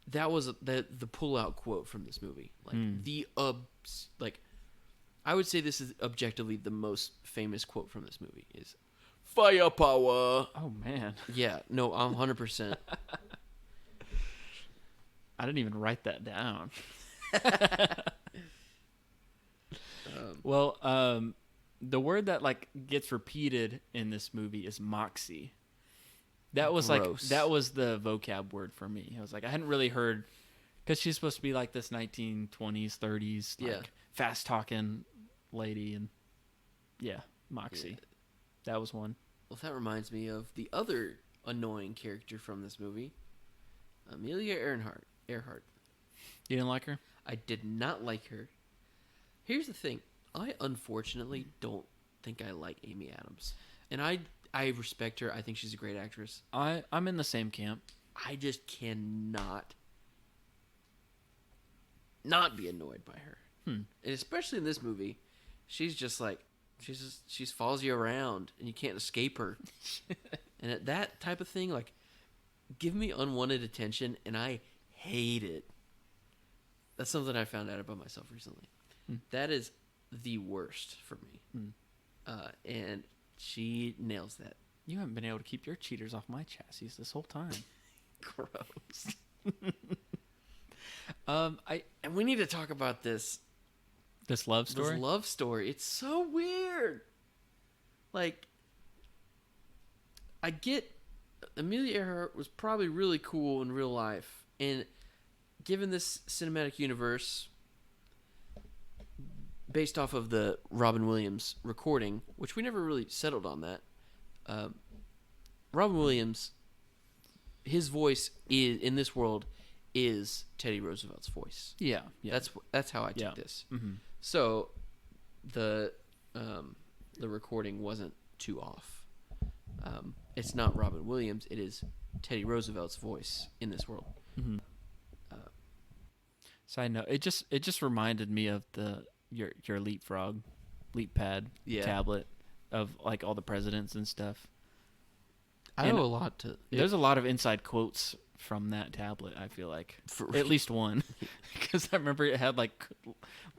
that was the pull-out quote from this movie. Like I would say this is objectively the most famous quote from this movie is firepower. Oh man. Yeah, no, 100%. I didn't even write that down. The word that like gets repeated in this movie is moxie. That was Gross. that was the vocab word for me. I was like, I hadn't really heard, because she's supposed to be like this 1920s, 30s, like fast talking lady, and moxie. Yeah. That was one. Well, that reminds me of the other annoying character from this movie, Amelia Earhart. You didn't like her? I did not like her. Here's the thing. I unfortunately don't think I like Amy Adams. And I respect her. I think she's a great actress. I'm in the same camp. I just cannot not be annoyed by her. And especially in this movie, she's just like, she follows you around and you can't escape her. And at that type of thing, like, give me unwanted attention and I hate it. That's something I found out about myself recently. That is the worst for me. and she nails that. You haven't been able to keep your cheaters off my chassis this whole time. Gross. And we need to talk about this Love story. This love story. It's so weird. Like, I get Amelia Earhart was probably really cool in real life, and given this cinematic universe based off of the Robin Williams recording, which we never really settled on that. Robin Williams, his voice is in this world is Teddy Roosevelt's voice. Yeah. That's how I took this. Mm-hmm. So the recording wasn't too off. It's not Robin Williams. It is Teddy Roosevelt's voice in this world. Mm-hmm. Side note: it just reminded me of your leapfrog, leap pad tablet of like all the presidents and stuff. I know a lot to. There's a lot of inside quotes from that tablet. I feel like at least one, because I remember it had like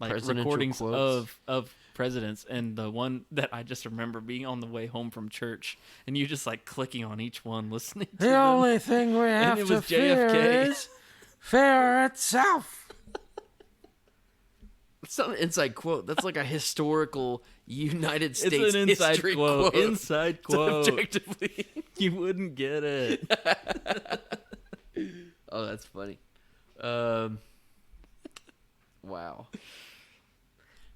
recordings of presidents, and the one that I just remember being on the way home from church, and you just like clicking on each one, listening to the them. only thing we have to fear is fear itself. It's not an inside quote. That's like a historical United States it's an inside history quote. Inside quote. Objectively, you wouldn't get it. Oh, that's funny. Wow.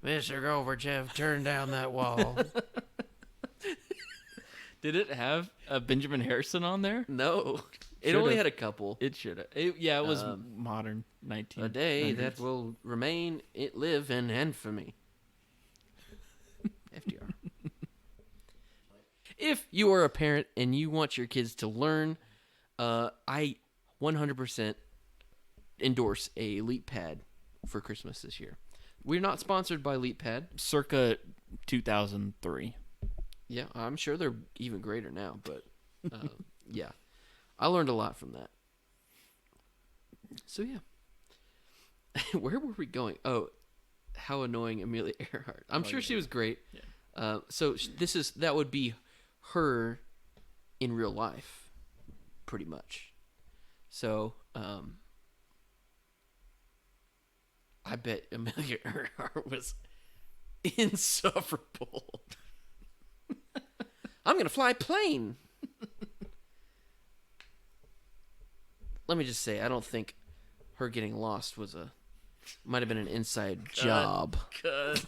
Mr. Gorbachev, turn down that wall. Did it have Benjamin Harrison on there? No. It only had a couple. It should have. It was modern 19. A day that will remain, live in infamy. FDR. If you are a parent and you want your kids to learn, I 100% endorse a Leap Pad for Christmas this year. We're not sponsored by Leap Pad. Circa 2003. Yeah, I'm sure they're even greater now, but yeah. I learned a lot from that. So yeah. Where were we going? Oh, how annoying Amelia Earhart. I'm sure she was great. Yeah. So that would be her in real life, pretty much. So I bet Amelia Earhart was insufferable. I'm gonna fly a plane. Let me just say, I don't think her getting lost might have been an inside job. Good.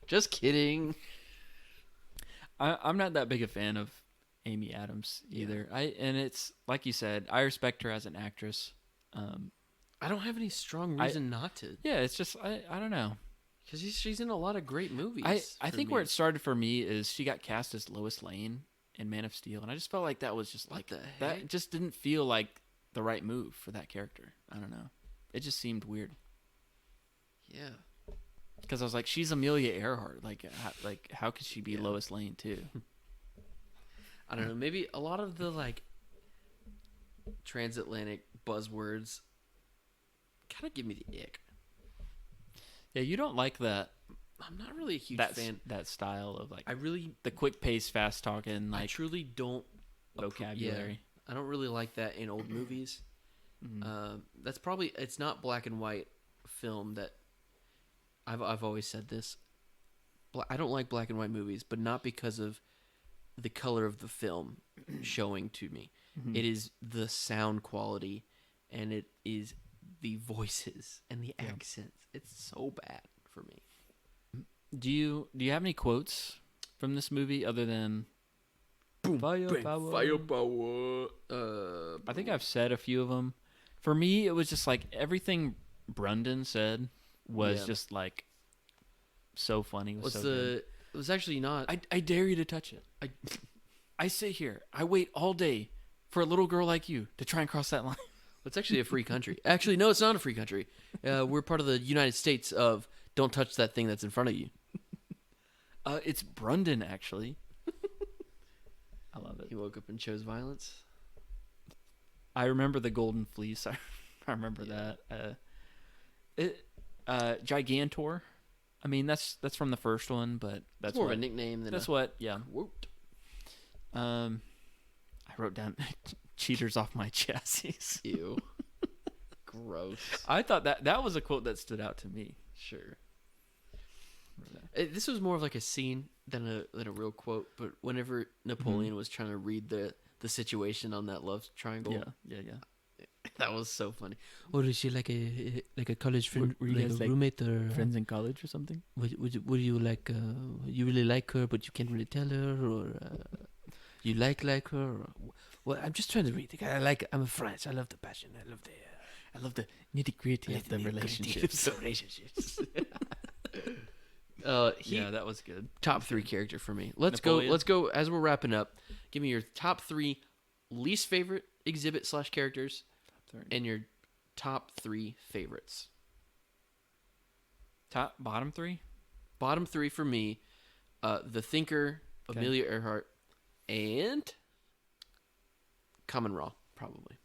Just kidding. I'm not that big a fan of Amy Adams either. Yeah. And it's like you said, I respect her as an actress. I don't have any strong reason not to. Yeah, it's just I don't know. Because she's in a lot of great movies. I think where it started for me is she got cast as Lois Lane in Man of Steel, and I just felt like that was just like that just didn't feel like the right move for that character. I don't know. It just seemed weird. Yeah. Because I was like, she's Amelia Earhart. How could she be Lois Lane too? I don't know. Maybe a lot of the like transatlantic buzzwords kind of give me the ick. Yeah, you don't like that. I'm not really a huge fan. That style of like the quick pace, fast talking. Like, I truly don't vocabulary. I don't really like that in old movies. Mm-hmm. It's not black and white film that I've always said this. I don't like black and white movies, but not because of the color of the film showing to me. Mm-hmm. It is the sound quality, and it is the voices and the accents. It's so bad for me. Do you have any quotes from this movie other than boom, firepower? Firepower. I think I've said a few of them. For me, it was just like everything Brundon said was just like so funny. It was actually not. I dare you to touch it. I sit here. I wait all day for a little girl like you to try and cross that line. It's actually a free country. Actually, no, it's not a free country. We're part of the United States of don't touch that thing that's in front of you. It's Brundon, actually. I love it. He woke up and chose violence. I remember the Golden Fleece. I remember that. Gigantor. I mean, that's from the first one, but that's It's more what, of a nickname than that's a what. Yeah. quote. I wrote down cheaters off my chassis. Ew. Gross. I thought that was a quote that stood out to me. Sure. This was more of like a scene than a real quote, but whenever Napoleon was trying to read the situation on that love triangle, Yeah. that was so funny. Or is she like a college friend, Were you like guys, a like, roommate, or Friends in college or something? would you like you really like her but you can't really tell her, or you like her? Or, well, I'm just trying to read. I'm a French. I love the passion. I love the nitty gritty of the relationships. Yeah, that was good. Top 3 character for me. Let's Napoleon. go as we're wrapping up. Give me your top 3 least favorite exhibit / characters and your top 3 favorites. Bottom 3? Bottom 3 for me, the Thinker, Okay. Amelia Earhart, and Common Raw, probably.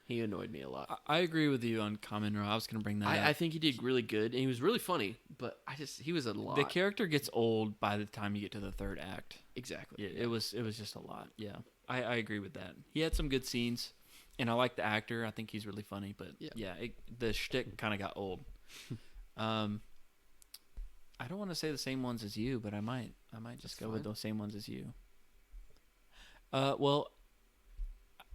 He annoyed me a lot. I agree with you on Common Raw. I was going to bring that up. I think he did really good, and he was really funny, but he was a lot. The character gets old by the time you get to the third act. Exactly. Yeah, it was just a lot. Yeah, I agree with that. He had some good scenes, and I like the actor. I think he's really funny, but the shtick kind of got old. I don't want to say the same ones as you, but I might just go with those same ones as you. Well,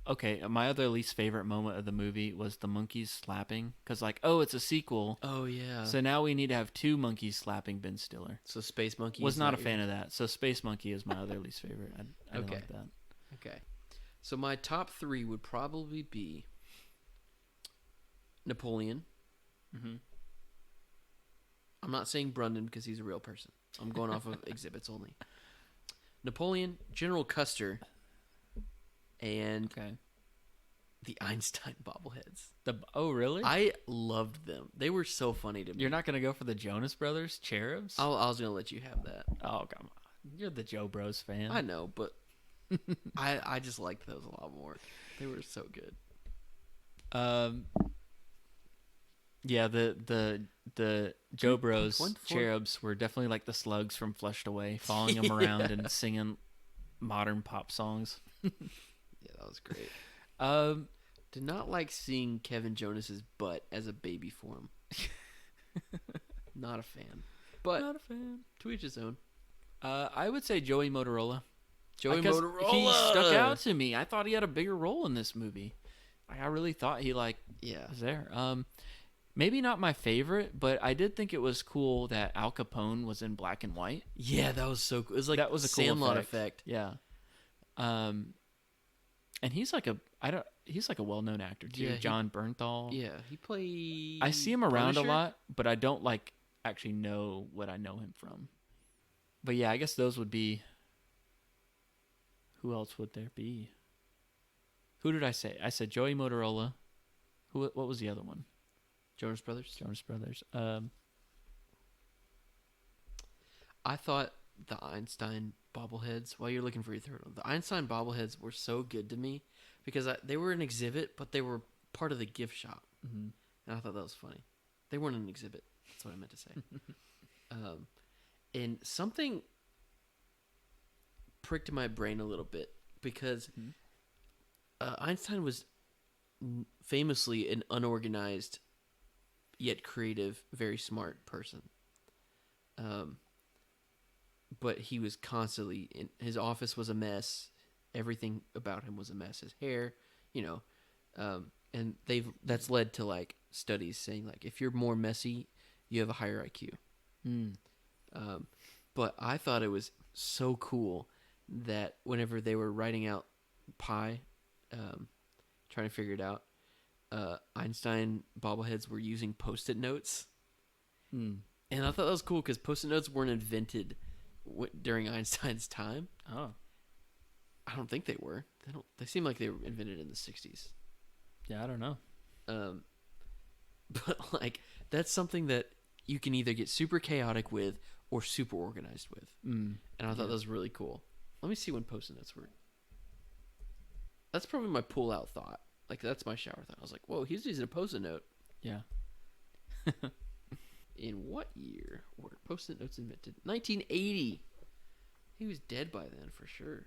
okay. My other least favorite moment of the movie was the monkeys slapping, because it's a sequel. Oh, yeah. So now we need to have 2 monkeys slapping Ben Stiller. So Space Monkey Was not a fan of that. So Space Monkey is my other least favorite. I don't like that. Okay. So my top 3 would probably be Napoleon. Mm-hmm. I'm not saying Brundon because he's a real person. I'm going off of exhibits only. Napoleon, General Custer, and the Einstein bobbleheads. Oh, really? I loved them. They were so funny to me. You're not going to go for the Jonas Brothers cherubs? I was going to let you have that. Oh, come on. You're the Joe Bros fan. I know, but I just liked those a lot more. They were so good. Yeah, the Joe Bros cherubs were definitely like the slugs from Flushed Away, following them around and singing modern pop songs. Yeah, that was great. Did not like seeing Kevin Jonas's butt as a baby form. Not a fan. But Not a fan. to each his own. I would say Joey Motorola. Joey Because Motorola. He stuck out to me. I thought he had a bigger role in this movie. I really thought he was there. Maybe not my favorite, but I did think it was cool that Al Capone was in black and white. Yeah, that was so cool. It was like That was a cool Sandlot effect. Yeah. And he's like a well-known actor too, Yeah, John Bernthal. Yeah, he played. I see him around Punisher? a lot, but I don't actually know what I know him from. But yeah, I guess those would be. Who else would there be? Who did I say? I said Joey Motorola. What was the other one? Jonas Brothers. Jonas Brothers. I thought the Einstein bobbleheads. While you're looking for your third one, the Einstein bobbleheads were so good to me because they were an exhibit, but they were part of the gift shop, and I thought that was funny. They weren't an exhibit. That's what I meant to say. And something pricked my brain a little bit because Einstein was famously an unorganized yet creative, very smart person. But he was constantly his office was a mess. Everything about him was a mess. His hair, and that's led to like studies saying like if you're more messy, you have a higher IQ. But I thought it was so cool that whenever they were writing out pi, trying to figure it out, Einstein bobbleheads were using Post-it notes. And I thought that was cool because Post-it notes weren't invented during Einstein's time. Oh, I don't think they were. They seem like they were invented in the 60s. yeah, I don't know. But like that's something that you can either get super chaotic with or super organized with. And I thought that was really cool. Let me see when Post-it notes were. That's probably my pull-out thought. Like that's my shower thought. I was like, "Whoa, he's using a Post-it note." Yeah. in what year were Post-it notes invented? 1980. He was dead by then for sure.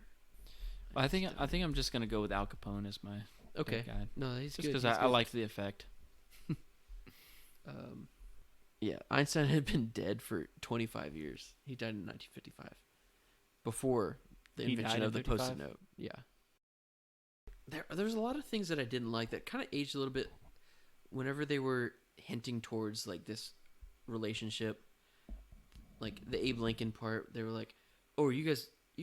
I think I'm just gonna go with Al Capone as my pick guy. No, he's just good. because I liked the effect. Yeah, Einstein had been dead for 25 years. He died in 1955, before the invention of the Post-it note. Yeah. There's a lot of things that I didn't like that kind of aged a little bit whenever they were hinting towards like this relationship, like the Abe Lincoln part. They were like, "Oh, you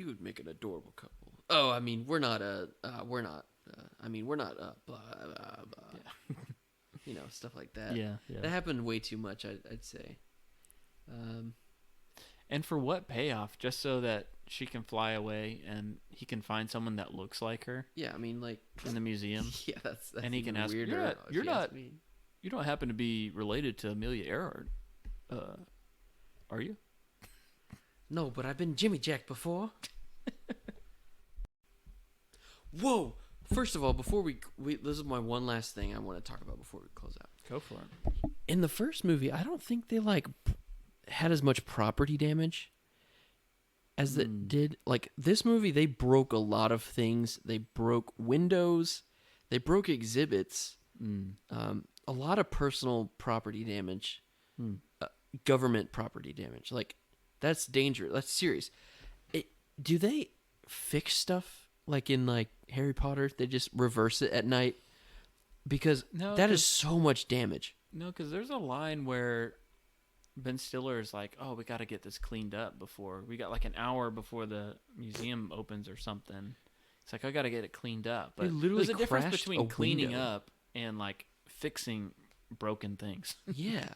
would make an adorable couple." Oh, I mean, we're not blah blah blah. Yeah. You know, stuff like that. Yeah. That happened way too much, I'd say. And for what payoff? Just so that she can fly away and he can find someone that looks like her. Yeah, I mean, like in the museum. Yeah, that's and he can ask, weirder. You don't happen to be related to Amelia Earhart, are you? No, but I've been Jimmy Jack before. Whoa! First of all, before we this is my one last thing I want to talk about before we close out. Go for it. In the first movie, I don't think they had as much property damage as that did. Like this movie, they broke a lot of things. They broke windows. They broke exhibits. A lot of personal property damage. Government property damage. Like that's dangerous. That's serious. Do they fix stuff? Like in like Harry Potter, they just reverse it at night because that is so much damage. No, because there's a line where Ben Stiller is like, "Oh, we got to get this cleaned up before we got like an hour before the museum opens or something." It's like I got to get it cleaned up. But literally there's a difference crashed between a cleaning window. up and like fixing broken things. Yeah,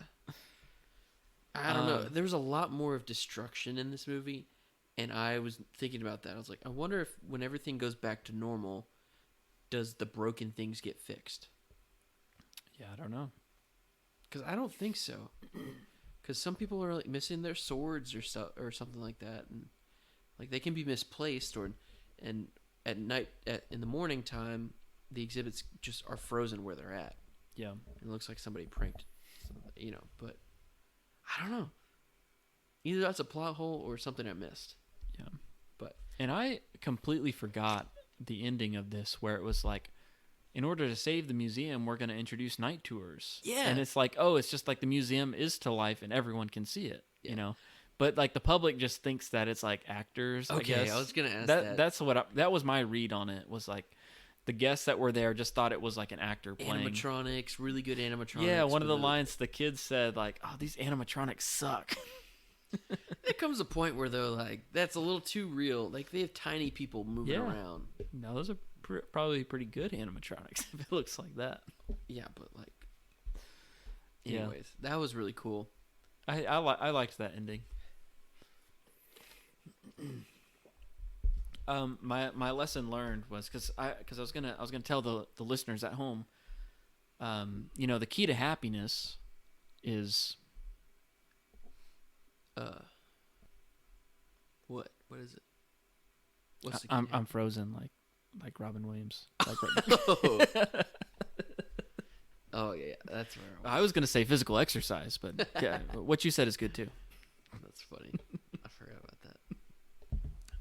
I don't know. There was a lot more of destruction in this movie. And I was thinking about that. I was like, I wonder if when everything goes back to normal, does the broken things get fixed? Yeah, I don't know. Because I don't think so. Because some people are like missing their swords or stuff or something like that, and like they can be misplaced, and at night in the morning time, the exhibits just are frozen where they're at. Yeah, it looks like somebody pranked, But I don't know. Either that's a plot hole or something I missed. Yeah. And I completely forgot the ending of this where it was like, in order to save the museum, we're going to introduce night tours. Yeah. And it's like, oh, it's just like the museum is to life and everyone can see it, But like the public just thinks that it's like actors, Okay, I guess. I was going to ask that. That's that was my read on it, was like the guests that were there just thought it was like an actor playing. Animatronics, really good animatronics. Yeah, one of the lines the kids said like, oh, these animatronics suck. There comes a point where they're like, that's a little too real. Like they have tiny people moving around. No, those are probably pretty good animatronics if it looks like that. Yeah, but like, anyways, that was really cool. I liked that ending. My lesson learned was because I was gonna tell the listeners at home, the key to happiness is. What is it? What's the key? I'm frozen like Robin Williams. Like Oh yeah, that's where I was gonna say physical exercise, but yeah, what you said is good too. That's funny. I forgot about that.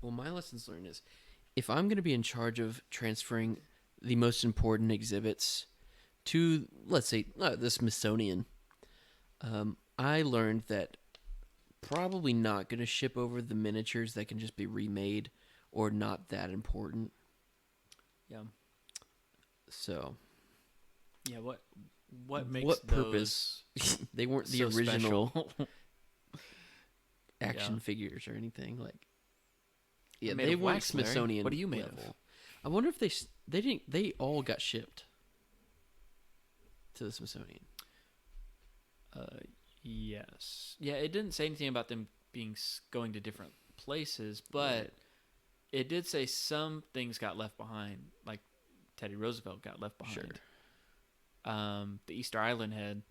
Well, my lessons learned is if I'm going to be in charge of transferring the most important exhibits to, let's say, the Smithsonian, I learned that probably not going to ship over the miniatures that can just be remade or not that important. Yeah. So. Yeah. What makes what purpose? They weren't the so original action figures or anything like. Yeah, they weren't wax, Larry. Smithsonian. What are you made level. of? I wonder if they didn't. They all got shipped to the Smithsonian. Yes. Yeah, it didn't say anything about them going to different places, but it did say some things got left behind, like Teddy Roosevelt got left behind. Sure. The Easter Island head,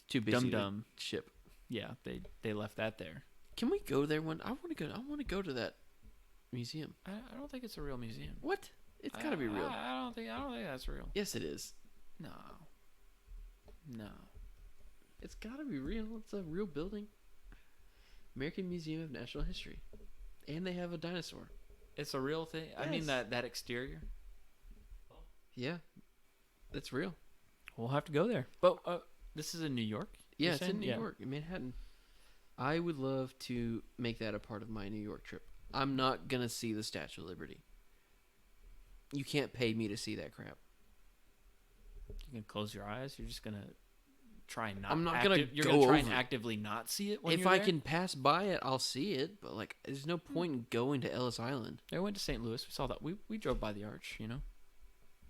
Too busy Dum-Dum to ship. Yeah, they left that there. Can we go there one? I want to go to that museum. I don't think it's a real museum. What? It's got to be real. I don't think that's real. Yes, it is. No. It's gotta be real. It's a real building. American Museum of Natural History. And they have a dinosaur. It's a real thing? Yes. I mean, that exterior? Yeah. It's real. We'll have to go there. But this is in New York? Yeah, it's in New York, in Manhattan. I would love to make that a part of my New York trip. I'm not going to see the Statue of Liberty. You can't pay me to see that crap. You can close your eyes. You're just going to try not. I'm not going to You're going to try and actively not see it when if you're I there? can pass by it, I'll see it. But like, there's no point in going to Ellis Island. I went to St. Louis. We saw that. We drove by the arch, you know?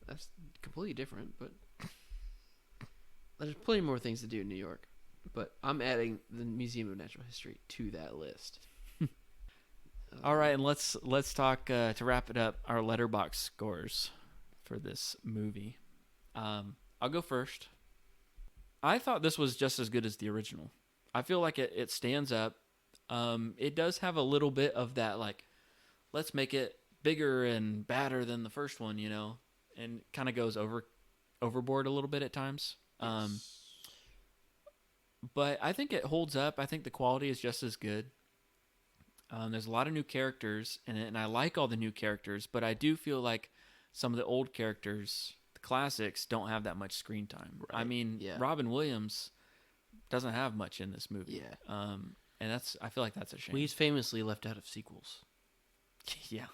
That's completely different, but there's plenty more things to do in New York. But I'm adding the Museum of Natural History to that list. All right, and let's talk to wrap it up. Our letterbox scores for this movie. I'll go first. I thought this was just as good as the original. I feel like it stands up. It does have a little bit of that, like, let's make it bigger and badder than the first one, you know, and kind of goes overboard a little bit at times. But I think it holds up. I think the quality is just as good. There's a lot of new characters in it, and I like all the new characters, but I do feel like some of the old characters, the classics, don't have that much screen time. Right. I mean, Robin Williams doesn't have much in this movie. Yeah. And I feel like that's a shame. Well, he's famously left out of sequels. Yeah.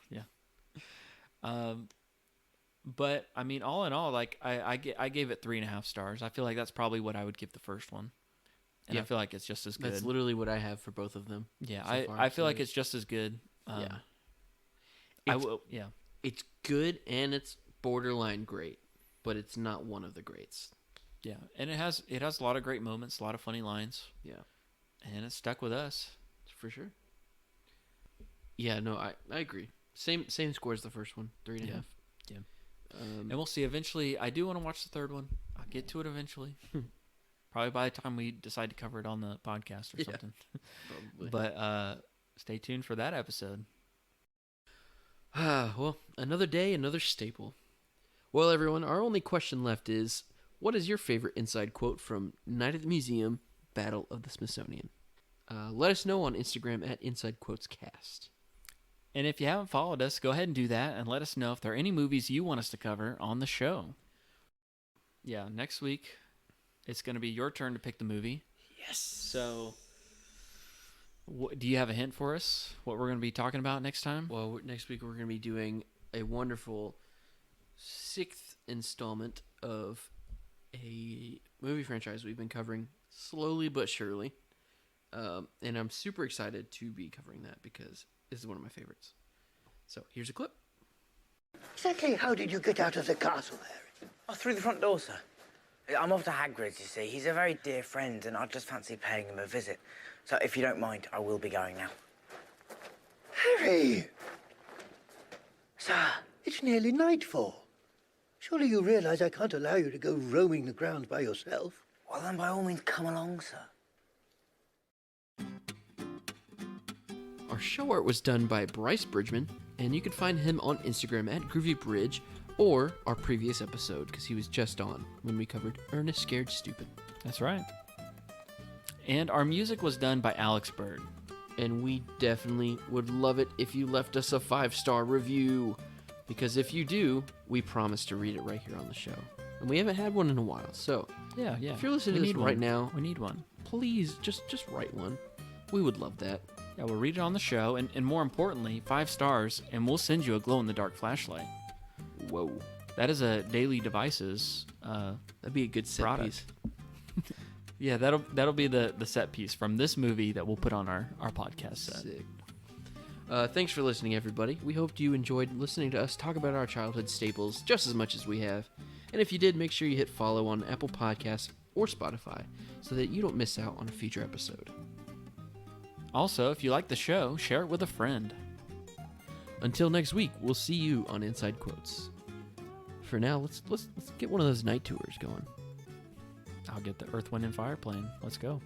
But I mean, all in all, like I gave it 3.5 stars. I feel like that's probably what I would give the first one. And I feel like it's just as good. That's literally what I have for both of them. Yeah, I feel like it's just as good. It's good and it's borderline great, but it's not one of the greats. Yeah, and it has a lot of great moments, a lot of funny lines. Yeah, and it's stuck with us for sure. Yeah, no, I agree. Same score as the first one, 3.5. Yeah. And we'll see. Eventually, I do want to watch the third one. I'll get to it eventually. Probably by the time we decide to cover it on the podcast or something. Probably. But stay tuned for that episode. Well, another day, another staple. Well, everyone, our only question left is, what is your favorite inside quote from Night at the Museum, Battle of the Smithsonian? Let us know on Instagram at InsideQuotesCast. And if you haven't followed us, go ahead and do that and let us know if there are any movies you want us to cover on the show. Yeah, next week, it's going to be your turn to pick the movie. Yes. So, do you have a hint for us? What we're going to be talking about next time? Well, next week we're going to be doing a wonderful 6th installment of a movie franchise we've been covering slowly but surely. And I'm super excited to be covering that because this is one of my favorites. So, here's a clip. Exactly how did you get out of the castle, Harry? Oh, through the front door, sir. I'm off to Hagrid's, you see. He's a very dear friend, and I just fancy paying him a visit. So, if you don't mind, I will be going now. Harry! Sir, it's nearly nightfall. Surely you realise I can't allow you to go roaming the grounds by yourself. Well, then, by all means, come along, sir. Our show art was done by Bryce Bridgman, and you can find him on Instagram at GroovyBridge or our previous episode, because he was just on when we covered Ernest Scared Stupid. That's right. And our music was done by Alex Bird. And we definitely would love it if you left us a 5-star review, because if you do, we promise to read it right here on the show. And we haven't had one in a while, so yeah. If you're listening to this right now, we need one. Please, just write one. We would love that. Yeah, we'll read it on the show, and more importantly, 5 stars, and we'll send you a glow-in-the-dark flashlight. Whoa. That is a Daily Devices that'd be a good set product. piece. Yeah, that'll be the set piece from this movie that we'll put on our podcast set. Sick. Thanks for listening, everybody. We hope you enjoyed listening to us talk about our childhood staples just as much as we have. And if you did, make sure you hit follow on Apple Podcasts or Spotify so that you don't miss out on a future episode. Also, if you like the show, share it with a friend. Until next week, we'll see you on Inside Quotes. For now, let's get one of those night tours going. I'll get the Earth, Wind, and Fire plane. Let's go.